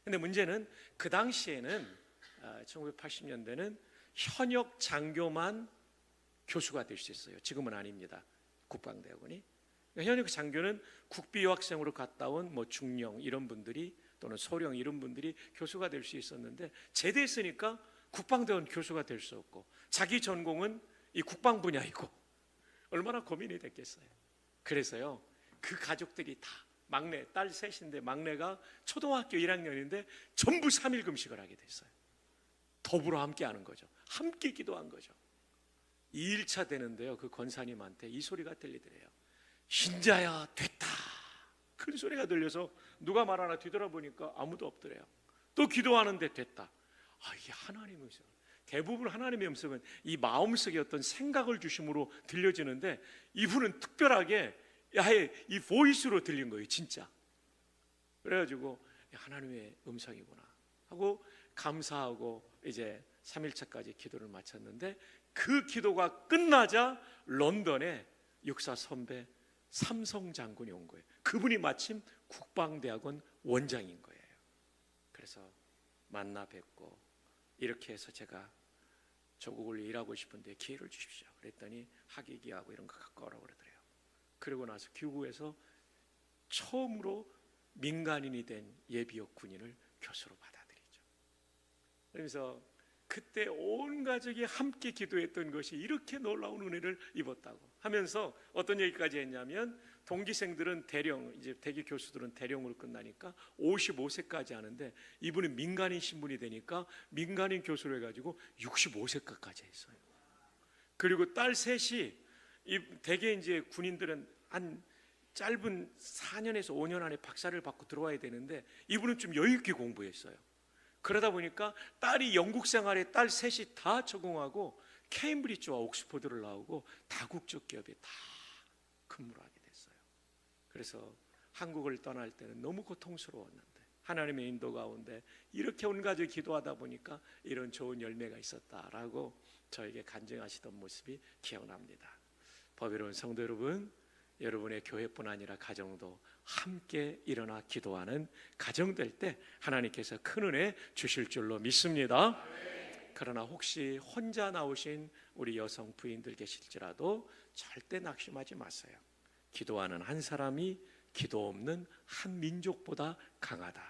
근데 문제는 그 당시에는 1980년대는 현역 장교만 교수가 될 수 있어요. 지금은 아닙니다. 국방대학원이. 현역 장교는 국비여학생으로 갔다 온 중령 이런 분들이, 또는 소령 이런 분들이 교수가 될 수 있었는데, 제대했으니까 국방대원 교수가 될 수 없고, 자기 전공은 이 국방 분야이고, 얼마나 고민이 됐겠어요. 그래서요, 그 가족들이 다, 막내 딸 셋인데 막내가 초등학교 1학년인데 전부 3일 금식을 하게 됐어요. 더불어 함께 하는 거죠. 함께 기도한 거죠. 2일차 되는데요, 그 권사님한테 이 소리가 들리더래요. 신자야 됐다, 큰 소리가 들려서 누가 말하나 뒤돌아보니까 아무도 없더래요. 또 기도하는데 됐다. 이게 하나님의 음성. 대부분 하나님의 음성은 이 마음속에 어떤 생각을 주심으로 들려지는데, 이분은 특별하게 이 보이스로 들린 거예요, 진짜. 그래가지고 하나님의 음성이구나 하고 감사하고 이제 3일차까지 기도를 마쳤는데, 그 기도가 끝나자 런던에 육사 선배 삼성 장군이 온 거예요. 그분이 마침 국방대학원 원장인 거예요. 그래서 만나 뵙고 이렇게 해서 제가 조국을 위해 일하고 싶은데 기회를 주십시오. 그랬더니 학위기하고 이런 거 갖고 오라고 그러더래요. 그러고 나서 교구에서 처음으로 민간인이 된 예비역 군인을 교수로 받아들이죠. 그러면서 그때 온 가족이 함께 기도했던 것이 이렇게 놀라운 은혜를 입었다고 하면서 어떤 얘기까지 했냐면, 동기생들은 대령, 이제 대기 교수들은 대령으로 끝나니까 55세까지 하는데 이분은 민간인 신분이 되니까 민간인 교수로 해가지고 65세까지 했어요. 그리고 딸 셋이, 대개 이제 군인들은 한 짧은 4년에서 5년 안에 박사를 받고 들어와야 되는데 이분은 좀 여유 있게 공부했어요. 그러다 보니까 딸이 영국 생활에 딸 셋이 다 적응하고 케임브리지와 옥스퍼드를 나오고 다국적 기업에 다 근무를 하게 됐어요. 그래서 한국을 떠날 때는 너무 고통스러웠는데 하나님의 인도 가운데 이렇게 온 가족이 기도하다 보니까 이런 좋은 열매가 있었다라고 저에게 간증하시던 모습이 기억납니다. 법이로운 성도 여러분, 여러분의 교회뿐 아니라 가정도 함께 일어나 기도하는 가정 될 때 하나님께서 큰 은혜 주실 줄로 믿습니다. 그러나 혹시 혼자 나오신 우리 여성 부인들 계실지라도 절대 낙심하지 마세요. 기도하는 한 사람이 기도 없는 한 민족보다 강하다.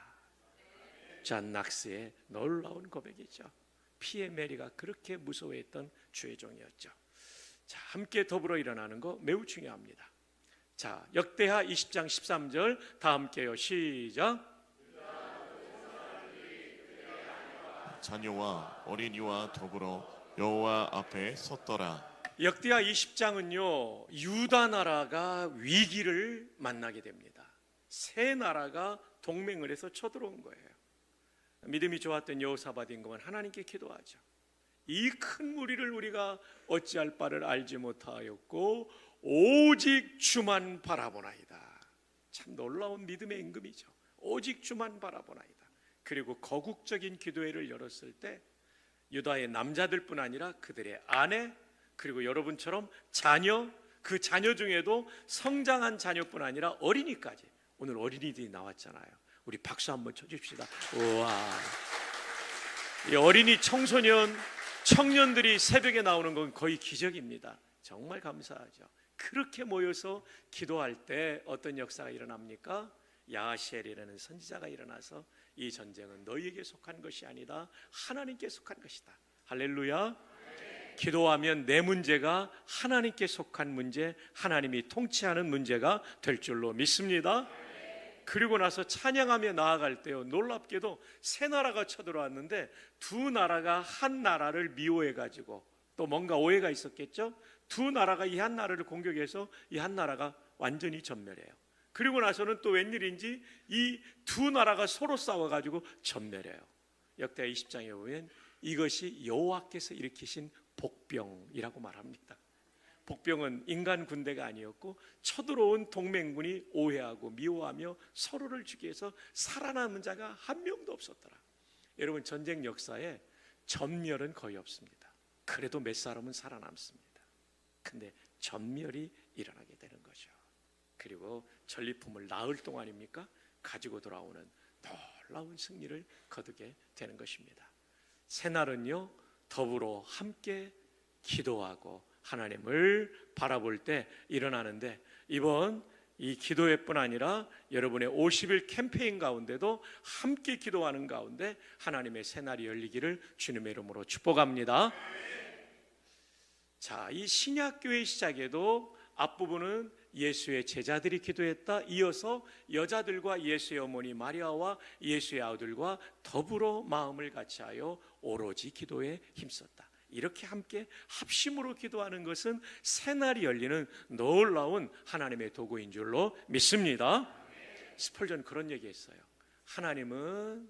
잔 낙스의 놀라운 고백이죠. 피에 메리가 그렇게 무서워했던 주의 종이었죠. 자, 함께 더불어 일어나는 거 매우 중요합니다. 자, 역대하 20장 13절 다 함께요. 시작. 자녀와 어린이와 더불어 여호와 앞에 섰더라. 역대하 20장은요, 유다 나라가 위기를 만나게 됩니다. 세 나라가 동맹을 해서 쳐들어온 거예요. 믿음이 좋았던 여호사밧 임금은 하나님께 기도하죠. 이 큰 무리를 우리가 어찌할 바를 알지 못하였고 오직 주만 바라보나이다. 참 놀라운 믿음의 임금이죠. 오직 주만 바라보나이다. 그리고 거국적인 기도회를 열었을 때 유다의 남자들뿐 아니라 그들의 아내, 그리고 여러분처럼 자녀, 그 자녀 중에도 성장한 자녀뿐 아니라 어린이까지. 오늘 어린이들이 나왔잖아요. 우리 박수 한번 쳐줍시다. 우와, 이 어린이, 청소년, 청년들이 새벽에 나오는 건 거의 기적입니다. 정말 감사하죠. 그렇게 모여서 기도할 때 어떤 역사가 일어납니까? 야하시엘이라는 선지자가 일어나서 이 전쟁은 너희에게 속한 것이 아니다, 하나님께 속한 것이다. 할렐루야. 기도하면 내 문제가 하나님께 속한 문제, 하나님이 통치하는 문제가 될 줄로 믿습니다. 그리고 나서 찬양하며 나아갈 때요, 놀랍게도 세 나라가 쳐들어왔는데 두 나라가 한 나라를 미워해가지고, 또 뭔가 오해가 있었겠죠. 두 나라가 이 한 나라를 공격해서 이 한 나라가 완전히 전멸해요. 그리고 나서는 또 웬일인지 이 두 나라가 서로 싸워가지고 전멸해요. 역대하 20장에 보면 이것이 여호와께서 일으키신 복병이라고 말합니다. 복병은 인간 군대가 아니었고 쳐들어온 동맹군이 오해하고 미워하며 서로를 죽이기 위해서 살아남은 자가 한 명도 없었더라. 여러분, 전쟁 역사에 전멸은 거의 없습니다. 그래도 몇 사람은 살아남습니다. 근데 전멸이 일어나게 되는 거죠. 그리고 전리품을 나흘 동안입니까? 가지고 돌아오는 놀라운 승리를 거두게 되는 것입니다. 새날은요, 더불어 함께 기도하고 하나님을 바라볼 때 일어나는데, 이번 이 기도회뿐 아니라 여러분의 50일 캠페인 가운데도 함께 기도하는 가운데 하나님의 새날이 열리기를 주님의 이름으로 축복합니다. 자, 이 신약교회 시작에도 앞부분은 예수의 제자들이 기도했다. 이어서 여자들과 예수의 어머니 마리아와 예수의 아들과 더불어 마음을 같이하여 오로지 기도에 힘썼다. 이렇게 함께 합심으로 기도하는 것은 새날이 열리는 놀라운 하나님의 도구인 줄로 믿습니다. 스펄전 그런 얘기했어요. 하나님은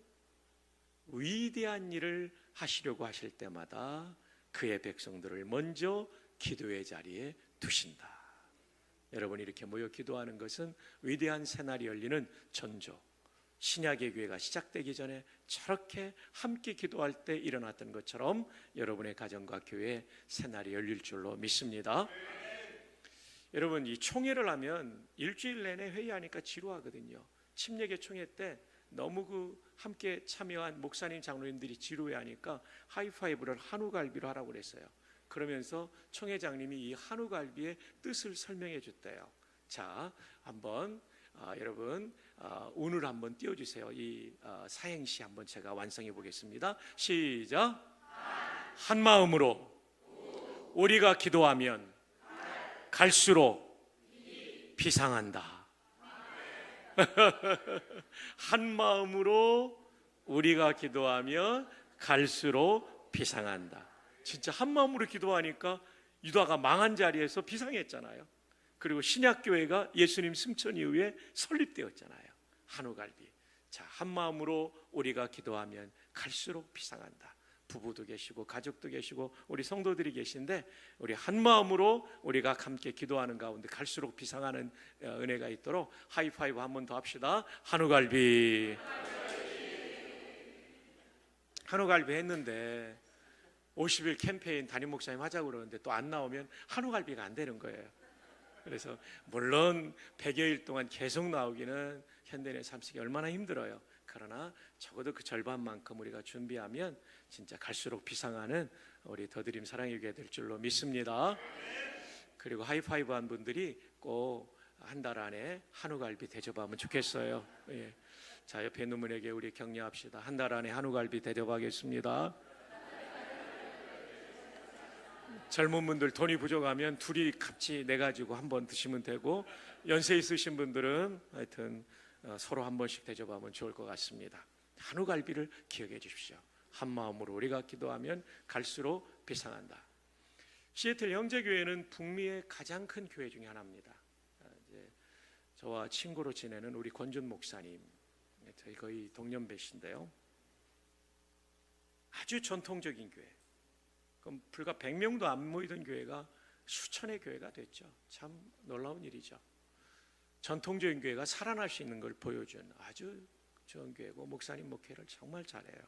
위대한 일을 하시려고 하실 때마다 그의 백성들을 먼저 기도의 자리에 두신다. 여러분이 이렇게 모여 기도하는 것은 위대한 새날이 열리는 전조, 신약의 교회가 시작되기 전에 저렇게 함께 기도할 때 일어났던 것처럼 여러분의 가정과 교회에 새날이 열릴 줄로 믿습니다. 여러분, 이 총회를 하면 일주일 내내 회의하니까 지루하거든요. 침례교 총회 때 너무 그 함께 참여한 목사님 장로님들이 지루해하니까 하이파이브를 한우갈비로 하라고 그랬어요. 그러면서 총회장님이 이 한우갈비의 뜻을 설명해 줬대요. 자, 한번 여러분 운을 한번 띄워주세요. 이 사행시 한번 제가 완성해 보겠습니다. 시작. 한 마음으로 우리가 기도하면 갈수록 비상한다. 한 마음으로 우리가 기도하면 갈수록 비상한다. 진짜 한 마음으로 기도하니까 유다가 망한 자리에서 비상했잖아요. 그리고 신약교회가 예수님 승천 이후에 설립되었잖아요. 한우갈비. 자, 한 마음으로 우리가 기도하면 갈수록 비상한다. 부부도 계시고 가족도 계시고 우리 성도들이 계신데, 우리 한 마음으로 우리가 함께 기도하는 가운데 갈수록 비상하는 은혜가 있도록 하이파이브 한 번 더 합시다. 한우갈비. 한우갈비 했는데 50일 캠페인 담임 목사님 하자고 그러는데 또 안 나오면 한우갈비가 안 되는 거예요. 그래서 물론 100여일 동안 계속 나오기는 현대인의 삶속에 얼마나 힘들어요. 그러나 적어도 그 절반만큼 우리가 준비하면 진짜 갈수록 비상하는 우리 더드림 사랑의 교회 될 줄로 믿습니다. 그리고 하이파이브 한 분들이 꼭 한 달 안에 한우갈비 대접하면 좋겠어요. 예. 자, 옆에 있는 분에게 우리 격려합시다. 한 달 안에 한우갈비 대접하겠습니다. 젊은 분들 돈이 부족하면 둘이 같이 내가지고 한번 드시면 되고, 연세 있으신 분들은 하여튼 서로 한 번씩 대접하면 좋을 것 같습니다. 한우갈비를 기억해 주십시오. 한 마음으로 우리가 기도하면 갈수록 비상한다. 시애틀 형제교회는 북미의 가장 큰 교회 중에 하나입니다. 이제 저와 친구로 지내는 우리 권준 목사님, 저희 거의 동년배신데요. 아주 전통적인 교회. 그럼 불과 100명도 안 모이던 교회가 수천의 교회가 됐죠. 참 놀라운 일이죠. 전통적인 교회가 살아날 수 있는 걸 보여준 아주 좋은 교회고, 목사님 목회를 정말 잘해요.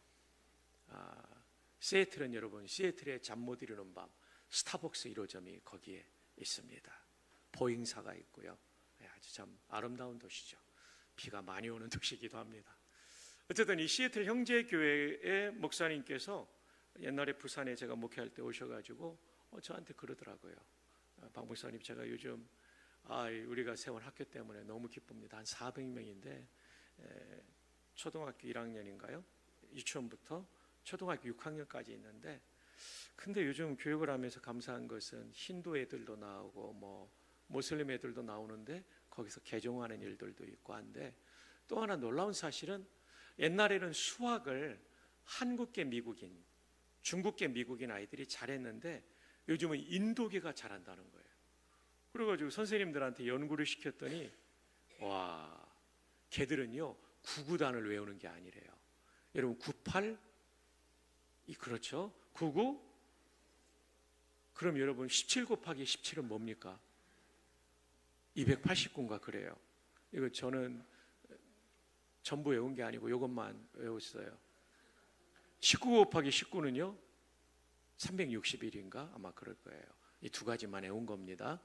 시애틀은 여러분, 시애틀의 잠 못 이루는 밤, 스타벅스 1호점이 거기에 있습니다. 보잉사가 있고요. 아주 참 아름다운 도시죠. 비가 많이 오는 도시이기도 합니다. 어쨌든 이 시애틀 형제교회의 목사님께서 옛날에 부산에 제가 목회할 때 오셔가지고 저한테 그러더라고요. 박 목사님, 제가 요즘 우리가 세운 학교 때문에 너무 기쁩니다. 한 400명인데 초등학교 1학년인가요? 유치원부터 초등학교 6학년까지 있는데, 근데 요즘 교육을 하면서 감사한 것은 힌두 애들도 나오고 뭐 모슬림 애들도 나오는데 거기서 개종하는 일들도 있고 한데, 또 하나 놀라운 사실은 옛날에는 수학을 한국계 미국인, 중국계 미국인 아이들이 잘했는데 요즘은 인도계가 잘한다는 거예요. 그래가지고 선생님들한테 연구를 시켰더니, 와, 걔들은요 99단을 외우는 게 아니래요. 여러분 98, 그렇죠? 99? 그럼 여러분 17 곱하기 17은 뭡니까? 289인가 그래요. 이거 저는 전부 외운 게 아니고 이것만 외웠어요. 19 곱하기 19는요 361인가 아마 그럴 거예요. 이 두 가지만 외운 겁니다.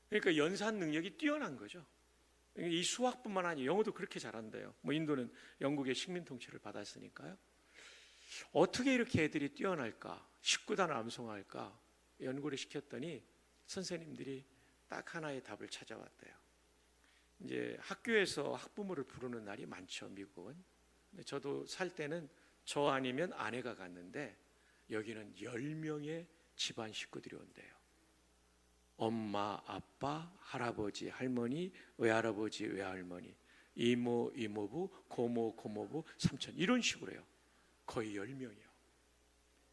그러니까 연산 능력이 뛰어난 거죠. 이 수학뿐만 아니라 영어도 그렇게 잘한대요. 뭐 인도는 영국의 식민 통치를 받았으니까요. 어떻게 이렇게 애들이 뛰어날까? 19단을 암송할까? 연구를 시켰더니 선생님들이 딱 하나의 답을 찾아왔대요. 이제 학교에서 학부모를 부르는 날이 많죠, 미국은. 근데 저도 살 때는 저 아니면 아내가 갔는데 여기는 10명의 집안 식구들이 온대요. 엄마, 아빠, 할아버지, 할머니, 외할아버지, 외할머니, 이모, 이모부, 고모, 고모부, 삼촌, 이런 식으로 해요. 거의 10명이요.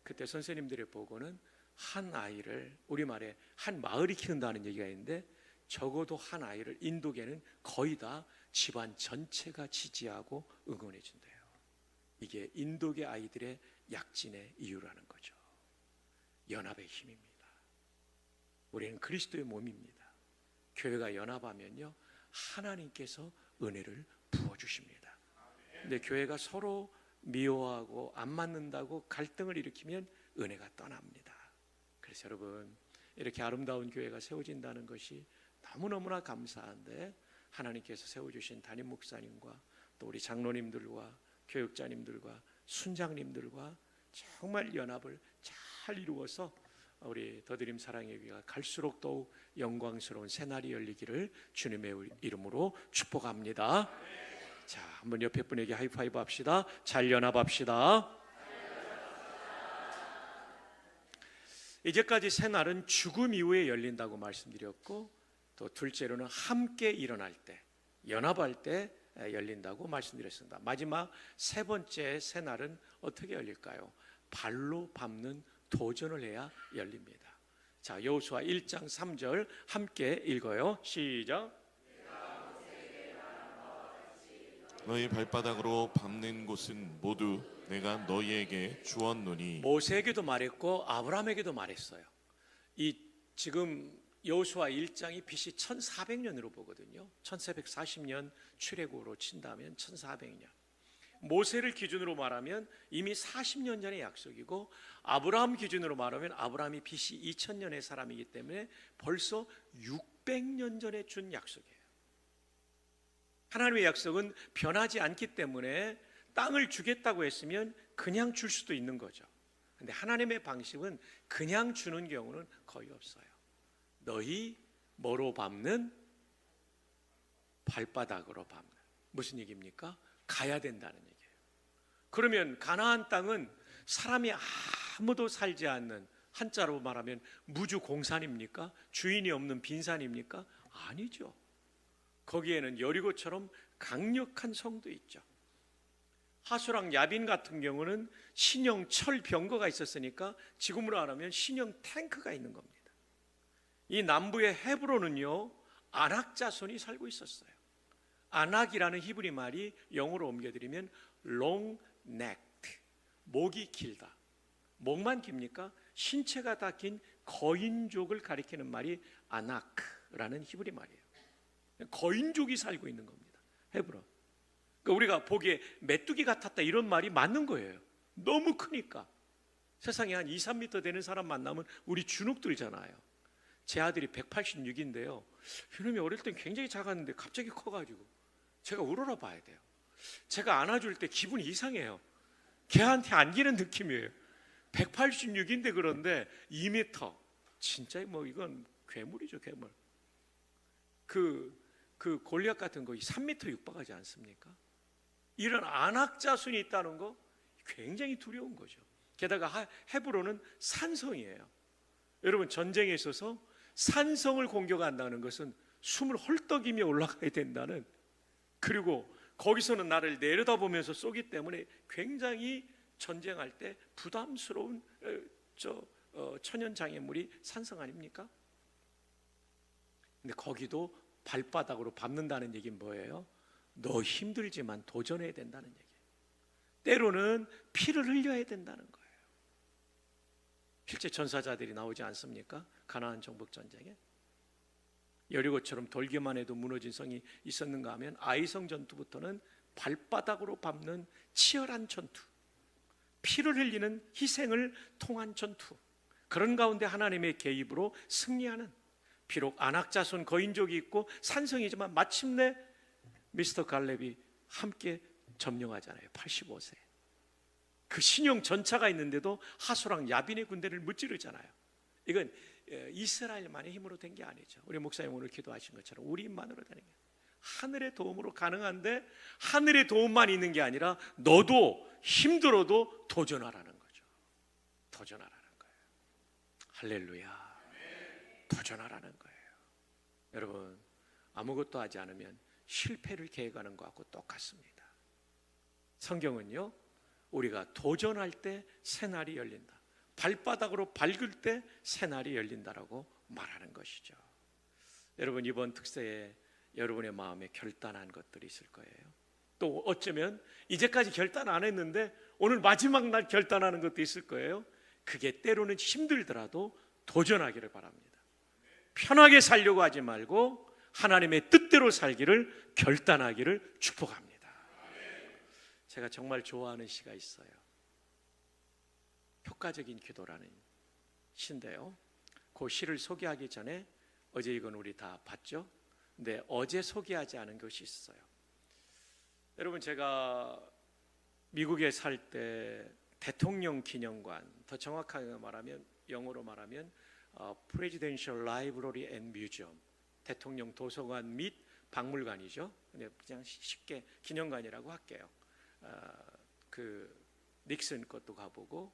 그때 선생님들의 보고는 한 아이를, 우리말에 한 마을이 키운다는 얘기가 있는데, 적어도 한 아이를 인도계는 거의 다 집안 전체가 지지하고 응원해 준대요. 이게 인도계 아이들의 약진의 이유라는 거죠. 연합의 힘입니다. 우리는 그리스도의 몸입니다. 교회가 연합하면요 하나님께서 은혜를 부어주십니다. 근데 교회가 서로 미워하고 안 맞는다고 갈등을 일으키면 은혜가 떠납니다. 그래서 여러분, 이렇게 아름다운 교회가 세워진다는 것이 너무너무나 감사한데, 하나님께서 세워주신 담임 목사님과 또 우리 장로님들과 교육자님들과 순장님들과 정말 연합을 잘 이루어서 우리 더드림 사랑의 교회가 갈수록 더욱 영광스러운 새날이 열리기를 주님의 이름으로 축복합니다. 자, 한번 옆에 분에게 하이파이브 합시다. 잘 연합합시다. 이제까지 새날은 죽음 이후에 열린다고 말씀드렸고, 또 둘째로는 함께 일어날 때, 연합할 때 열린다고 말씀드렸습니다. 마지막 세 번째 새날은 어떻게 열릴까요? 발로 밟는 도전을 해야 열립니다. 자, 여호수아 1장 3절 함께 읽어요. 시작. 너희 발바닥으로 밟는 곳은 모두 내가 너희에게 주었노니. 모세에게도 말했고 아브라함에게도 말했어요. 이 지금 여호수아 1장이 BC 1400년으로 보거든요. 1440년 출애굽으로 친다면 1400년. 모세를 기준으로 말하면 이미 40년 전의 약속이고, 아브라함 기준으로 말하면 아브라함이 BC 2000년의 사람이기 때문에 벌써 600년 전에 준 약속이에요. 하나님의 약속은 변하지 않기 때문에 땅을 주겠다고 했으면 그냥 줄 수도 있는 거죠. 근데 하나님의 방식은 그냥 주는 경우는 거의 없어요. 너희 뭐로 밟는? 발바닥으로 밟는. 무슨 얘기입니까? 가야 된다는 얘기예요. 그러면 가나안 땅은 사람이 아무도 살지 않는, 한자로 말하면 무주공산입니까? 주인이 없는 빈산입니까? 아니죠. 거기에는 여리고처럼 강력한 성도 있죠. 하수랑 야빈 같은 경우는 신형 철 병거가 있었으니까 지금으로 말하면 신형 탱크가 있는 겁니다. 이 남부의 헤브론은요, 아낙 자손이 살고 있었어요. 아낙이라는 히브리 말이 영어로 옮겨드리면 long necked, 목이 길다. 목만 깁니까? 신체가 다 긴 거인족을 가리키는 말이 아낙라는 히브리 말이에요. 거인족이 살고 있는 겁니다. 헤브론. 그러니까 우리가 보기에 메뚜기 같았다 이런 말이 맞는 거예요. 너무 크니까. 세상에 한 2, 3m 되는 사람 만나면 우리 주눅 들잖아요. 제 아들이 186인데요. 이놈이 어릴 땐 굉장히 작았는데 갑자기 커가지고 제가 우러러 봐야 돼요. 제가 안아줄 때 기분이 이상해요. 걔한테 안기는 느낌이에요. 186인데 그런데 2m. 진짜 뭐 이건 괴물이죠, 괴물. 그 골리앗 같은 거 3m 육박하지 않습니까? 이런 안악자손이 있다는 거 굉장히 두려운 거죠. 게다가 헤브론은 산성이에요. 여러분, 전쟁에 있어서 산성을 공격한다는 것은 숨을 헐떡이며 올라가야 된다는, 그리고 거기서는 나를 내려다보면서 쏘기 때문에 굉장히 전쟁할 때 부담스러운 천연장애물이 산성 아닙니까? 근데 거기도 발바닥으로 밟는다는 얘기는 뭐예요? 너 힘들지만 도전해야 된다는 얘기예요. 때로는 피를 흘려야 된다는 거예요. 실제 전사자들이 나오지 않습니까? 가나안 정복 전쟁에 여리고처럼 돌기만 해도 무너진 성이 있었는가 하면 아이성 전투부터는 발바닥으로 밟는 치열한 전투, 피를 흘리는 희생을 통한 전투, 그런 가운데 하나님의 개입으로 승리하는, 비록 안악자손 거인족이 있고 산성이지만 마침내 미스터 갈렙이 함께 점령하잖아요. 85세. 그 신형 전차가 있는데도 하소랑 야빈의 군대를 무찌르잖아요. 이건 이스라엘만의 힘으로 된 게 아니죠. 우리 목사님 오늘 기도하신 것처럼 우리 힘만으로 되는 게, 하늘의 도움으로 가능한데, 하늘의 도움만 있는 게 아니라 너도 힘들어도 도전하라는 거죠. 도전하라는 거예요. 할렐루야. 도전하라는 거예요. 여러분, 아무것도 하지 않으면 실패를 계획하는 것하고 똑같습니다. 성경은요, 우리가 도전할 때 새날이 열린다, 발바닥으로 밟을 때 새날이 열린다라고 말하는 것이죠. 여러분, 이번 특세에 여러분의 마음에 결단한 것들이 있을 거예요. 또 어쩌면 이제까지 결단 안 했는데 오늘 마지막 날 결단하는 것도 있을 거예요. 그게 때로는 힘들더라도 도전하기를 바랍니다. 편하게 살려고 하지 말고 하나님의 뜻대로 살기를 결단하기를 축복합니다. 제가 정말 좋아하는 시가 있어요. 효과적인 기도라는 시인데요. 그 시를 소개하기 전에 어제 이건 우리 다 봤죠? 근데 어제 소개하지 않은 것이 있어요. 여러분, 제가 미국에 살 때 대통령 기념관, 더 정확하게 말하면 영어로 말하면 Presidential Library and Museum, 대통령 도서관 및 박물관이죠. 그냥 쉽게 기념관이라고 할게요. 그 닉슨 것도 가보고,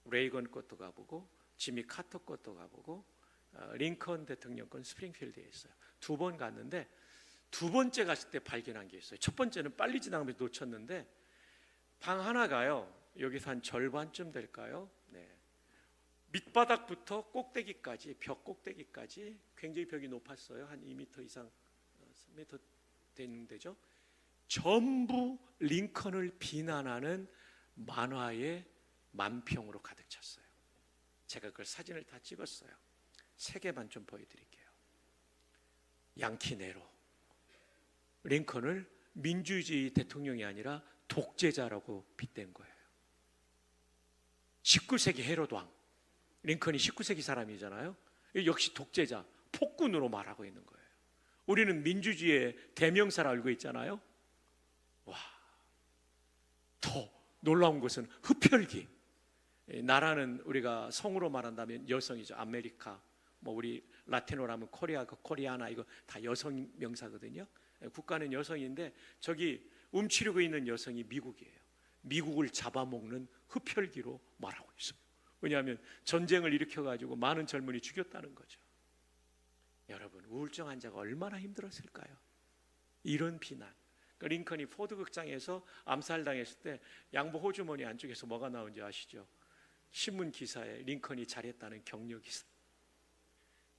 레이건 것도 가보고, 지미 카터 것도 가보고, 링컨 대통령 건 스프링필드에 있어요. 2번 갔는데 두 번째 갔을 때 발견한 게 있어요. 첫 번째는 빨리 지나가면서 놓쳤는데 방 하나가요, 여기서 한 절반쯤 될까요? 네. 밑바닥부터 꼭대기까지, 벽 꼭대기까지 굉장히 벽이 높았어요. 한 2m 이상, 3m 되는 데죠. 전부 링컨을 비난하는 만화의 만평으로 가득 찼어요. 제가 그걸 사진을 다 찍었어요. 세 개만 좀 보여드릴게요. 양키 네로, 링컨을 민주주의 대통령이 아니라 독재자라고 빗댄 거예요. 19세기 헤로드 왕, 링컨이 19세기 사람이잖아요. 역시 독재자, 폭군으로 말하고 있는 거예요. 우리는 민주주의의 대명사를 알고 있잖아요. 와, 더 놀라운 것은 흡혈귀. 나라는 우리가 성으로 말한다면 여성이죠. 아메리카, 뭐 우리 라틴어로 하면 코리아, 코리아나, 이거 다 여성 명사거든요. 국가는 여성인데 저기 움츠리고 있는 여성이 미국이에요. 미국을 잡아먹는 흡혈귀로 말하고 있어요. 왜냐하면 전쟁을 일으켜가지고 많은 젊은이 죽였다는 거죠. 여러분, 우울증 환자가 얼마나 힘들었을까요? 이런 비난. 링컨이 포드 극장에서 암살당했을 때 양복 호주머니 안쪽에서 뭐가 나온지 아시죠? 신문 기사에 링컨이 잘했다는 격려 기사.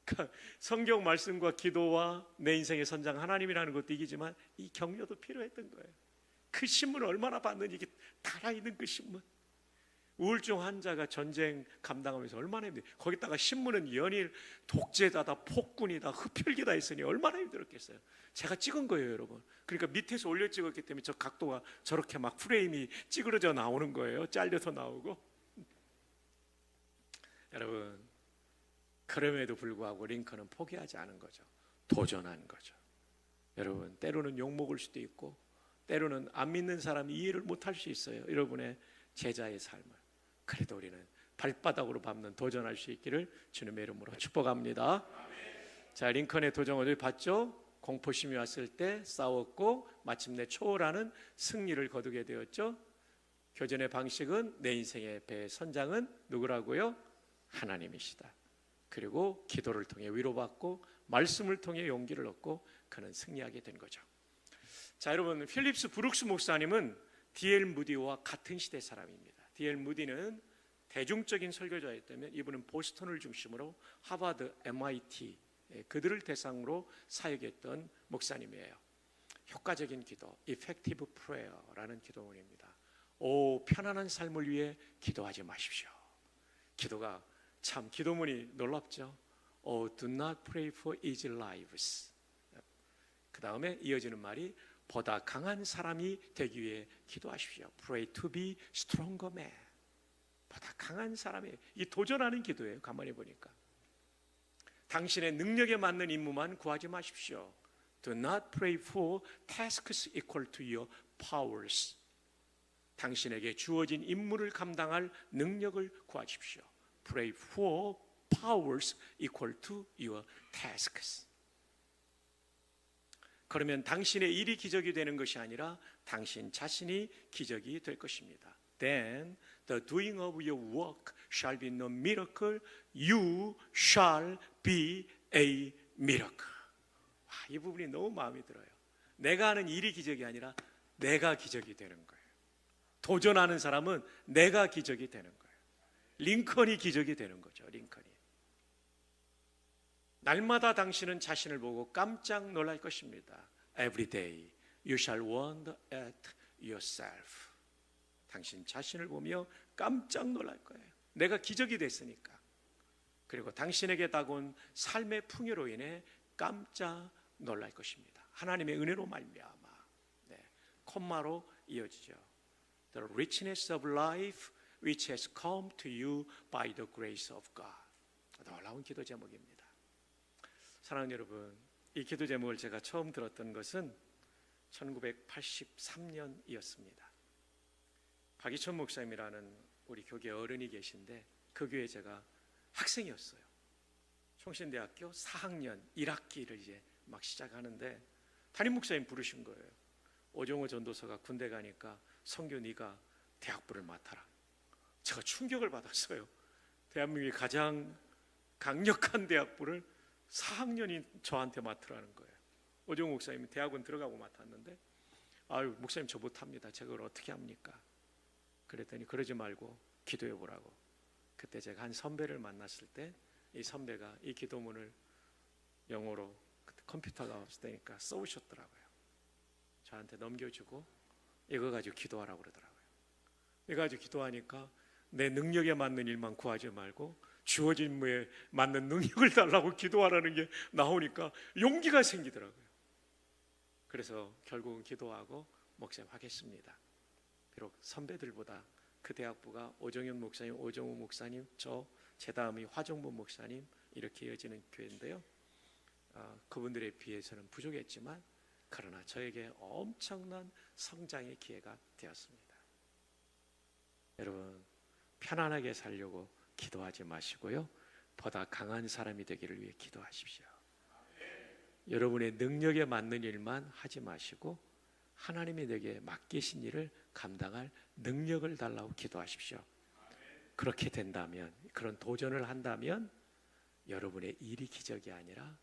그러니까 성경 말씀과 기도와 내 인생의 선장 하나님이라는 것도 이기지만 이 격려도 필요했던 거예요. 그 신문을 얼마나 봤는지, 이게 달아있는 그 신문. 우울증 환자가 전쟁 감당하면서 얼마나 힘들어요. 거기다가 신문은 연일 독재자다, 폭군이다, 흡혈귀다 했으니 얼마나 힘들었겠어요. 제가 찍은 거예요, 여러분. 그러니까 밑에서 올려 찍었기 때문에 저 각도가 저렇게 막 프레임이 찌그러져 나오는 거예요. 잘려서 나오고. 여러분, 그럼에도 불구하고 링컨은 포기하지 않은 거죠. 도전한 거죠. 여러분, 때로는 욕먹을 수도 있고 때로는 안 믿는 사람이 이해를 못할 수 있어요. 여러분의 제자의 삶을. 그래도 우리는 발바닥으로 밟는 도전할 수 있기를 주님의 이름으로 축복합니다. 자, 링컨의 도전 어디 봤죠? 공포심이 왔을 때 싸웠고 마침내 초월하는 승리를 거두게 되었죠. 교전의 방식은 내 인생의 배 선장은 누구라고요? 하나님이시다. 그리고 기도를 통해 위로받고 말씀을 통해 용기를 얻고 그는 승리하게 된 거죠. 자, 여러분, 필립스 브룩스 목사님은 D.L. 무디와 같은 시대 사람입니다. D.L. 무디는 대중적인 설교자였다면 이분은 보스턴을 중심으로 하버드, MIT 그들을 대상으로 사역했던 목사님이에요. 효과적인 기도, effective prayer라는 기도문입니다. 오, 편안한 삶을 위해 기도하지 마십시오. 기도가 참, 기도문이 놀랍죠. do not pray for easy lives. 그 다음에 이어지는 말이 보다 강한 사람이 되기 위해 기도하십시오. Pray to be stronger man. 보다 강한 사람이, 이 도전하는 기도예요. 가만히 보니까 당신의 능력에 맞는 임무만 구하지 마십시오. Do not pray for tasks equal to your powers. 당신에게 주어진 임무를 감당할 능력을 구하십시오. Pray for powers equal to your tasks. 그러면 당신의 일이 기적이 되는 것이 아니라 당신 자신이 기적이 될 것입니다. Then the doing of your work shall be no miracle. You shall be a miracle. 와, 이 부분이 너무 마음에 들어요. 내가 하는 일이 기적이 아니라 내가 기적이 되는 거예요. 도전하는 사람은 내가 기적이 되는 거예요. 링컨이 기적이 되는 거죠. 링컨이. 날마다 당신은 자신을 보고 깜짝 놀랄 것입니다. Every day you shall wonder at yourself. 당신 자신을 보며 깜짝 놀랄 거예요. 내가 기적이 됐으니까. 그리고 당신에게 다가온 삶의 풍요로 인해 깜짝 놀랄 것입니다. 하나님의 은혜로 말미암아. 네. 콤마로 이어지죠. The richness of life which has come to you by the grace of God. 놀라운 기도 제목입니다. 사랑하는 여러분, 이 기도 제목을 제가 처음 들었던 것은 1983년이었습니다. 박이천 목사님이라는 우리 교계 어른이 계신데 그 교회에 제가 학생이었어요. 총신대학교 4학년 1학기를 이제 막 시작하는데 담임 목사님 부르신 거예요. 오종호 전도사가 군대 가니까 성교 네가 대학부를 맡아라. 제가 충격을 받았어요. 대한민국의 가장 강력한 대학부를 4학년이 저한테 맡으라는 거예요. 오종호 목사님이 대학원 들어가고 맡았는데 아유 목사님 저 못합니다. 제가 그걸 어떻게 합니까? 그랬더니 그러지 말고 기도해 보라고. 그때 제가 한 선배를 만났을 때 이 선배가 이 기도문을 영어로 그때 컴퓨터가 없을 때니까 써오셨더라고요. 저한테 넘겨주고 이거 가지고 기도하라고 그러더라고요. 이거 가지고 기도하니까 내 능력에 맞는 일만 구하지 말고 주어진 무에 맞는 능력을 달라고 기도하라는 게 나오니까 용기가 생기더라고요. 그래서 결국은 기도하고 목사님 하겠습니다. 비록 선배들보다 그 대학부가 오정현 목사님, 오정우 목사님, 제 다음이 화정문 목사님 이렇게 이어지는 교회인데요. 그분들에 비해서는 부족했지만 그러나 저에게 엄청난 성장의 기회가 되었습니다. 여러분 편안하게 살려고 기도하지 마시고요. 보다 강한 사람이 되기를 위해 기도하십시오. 여러분의 능력에 맞는 일만 하지 마시고 하나님이 내게 맡기신 일을 감당할 능력을 달라고 기도하십시오. 그렇게 된다면, 그런 도전을 한다면 여러분의 일이 기적이 아니라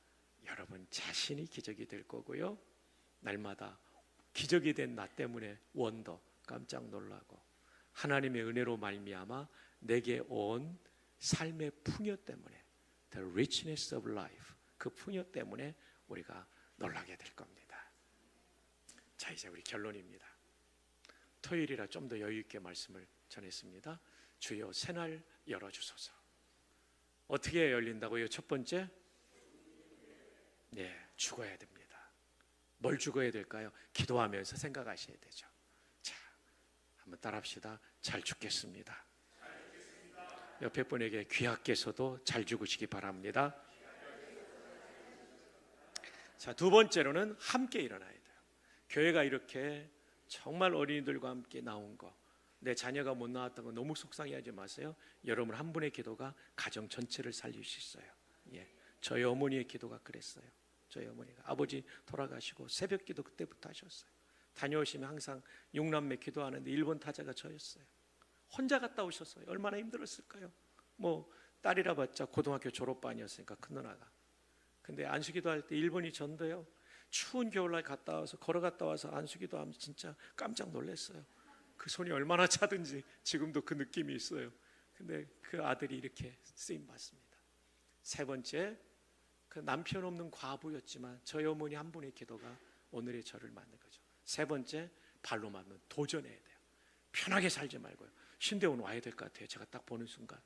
여러분 자신이 기적이 될 거고요. 날마다 기적이 된 나 때문에 원더 깜짝 놀라고 하나님의 은혜로 말미암아 내게 온 삶의 풍요 때문에 the richness of life 그 풍요 때문에 우리가 놀라게 될 겁니다. 자 이제 우리 결론입니다. 토요일이라 좀 더 여유 있게 말씀을 전했습니다. 주여 새날 열어주소서. 어떻게 열린다고요? 첫 번째, 네, 죽어야 됩니다. 뭘 죽어야 될까요? 기도하면서 생각하셔야 되죠. 자, 한번 따라합시다. 잘 죽겠습니다. 옆에 분에게 귀하께서도 잘 죽으시기 바랍니다. 자, 두 번째로는 함께 일어나야 돼요. 교회가 이렇게 정말 어린이들과 함께 나온 거, 내 자녀가 못 나왔던 거 너무 속상해하지 마세요. 여러분 한 분의 기도가 가정 전체를 살릴 수 있어요. 예, 저희 어머니의 기도가 그랬어요. 저희 어머니가 아버지 돌아가시고 새벽 기도 그때부터 하셨어요. 다녀오시면 항상 6남매 기도하는데 1번 타자가 저였어요. 혼자 갔다 오셨어요. 얼마나 힘들었을까요? 뭐 딸이라 봤자 고등학교 졸업반이었으니까 큰 누나가. 근데 안수기도 할 때 1번이 전도요. 추운 겨울날 갔다 와서 걸어갔다 와서 안수기도 하면 진짜 깜짝 놀랐어요. 그 손이 얼마나 차든지 지금도 그 느낌이 있어요. 근데 그 아들이 이렇게 쓰임 받습니다. 세 번째, 그 남편 없는 과부였지만 저희 어머니 한 분의 기도가 오늘의 저를 만든 거죠. 세 번째, 발로 맞는 도전해야 돼요. 편하게 살지 말고요. 신대원 와야 될 것 같아요. 제가 딱 보는 순간.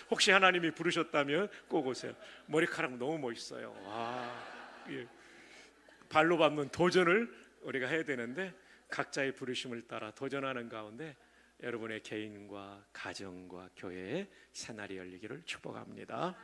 혹시 하나님이 부르셨다면 꼭 오세요. 머리카락 너무 멋있어요. 와, 예. 발로 밟는 도전을 우리가 해야 되는데 각자의 부르심을 따라 도전하는 가운데 여러분의 개인과 가정과 교회의 새날이 열리기를 축복합니다.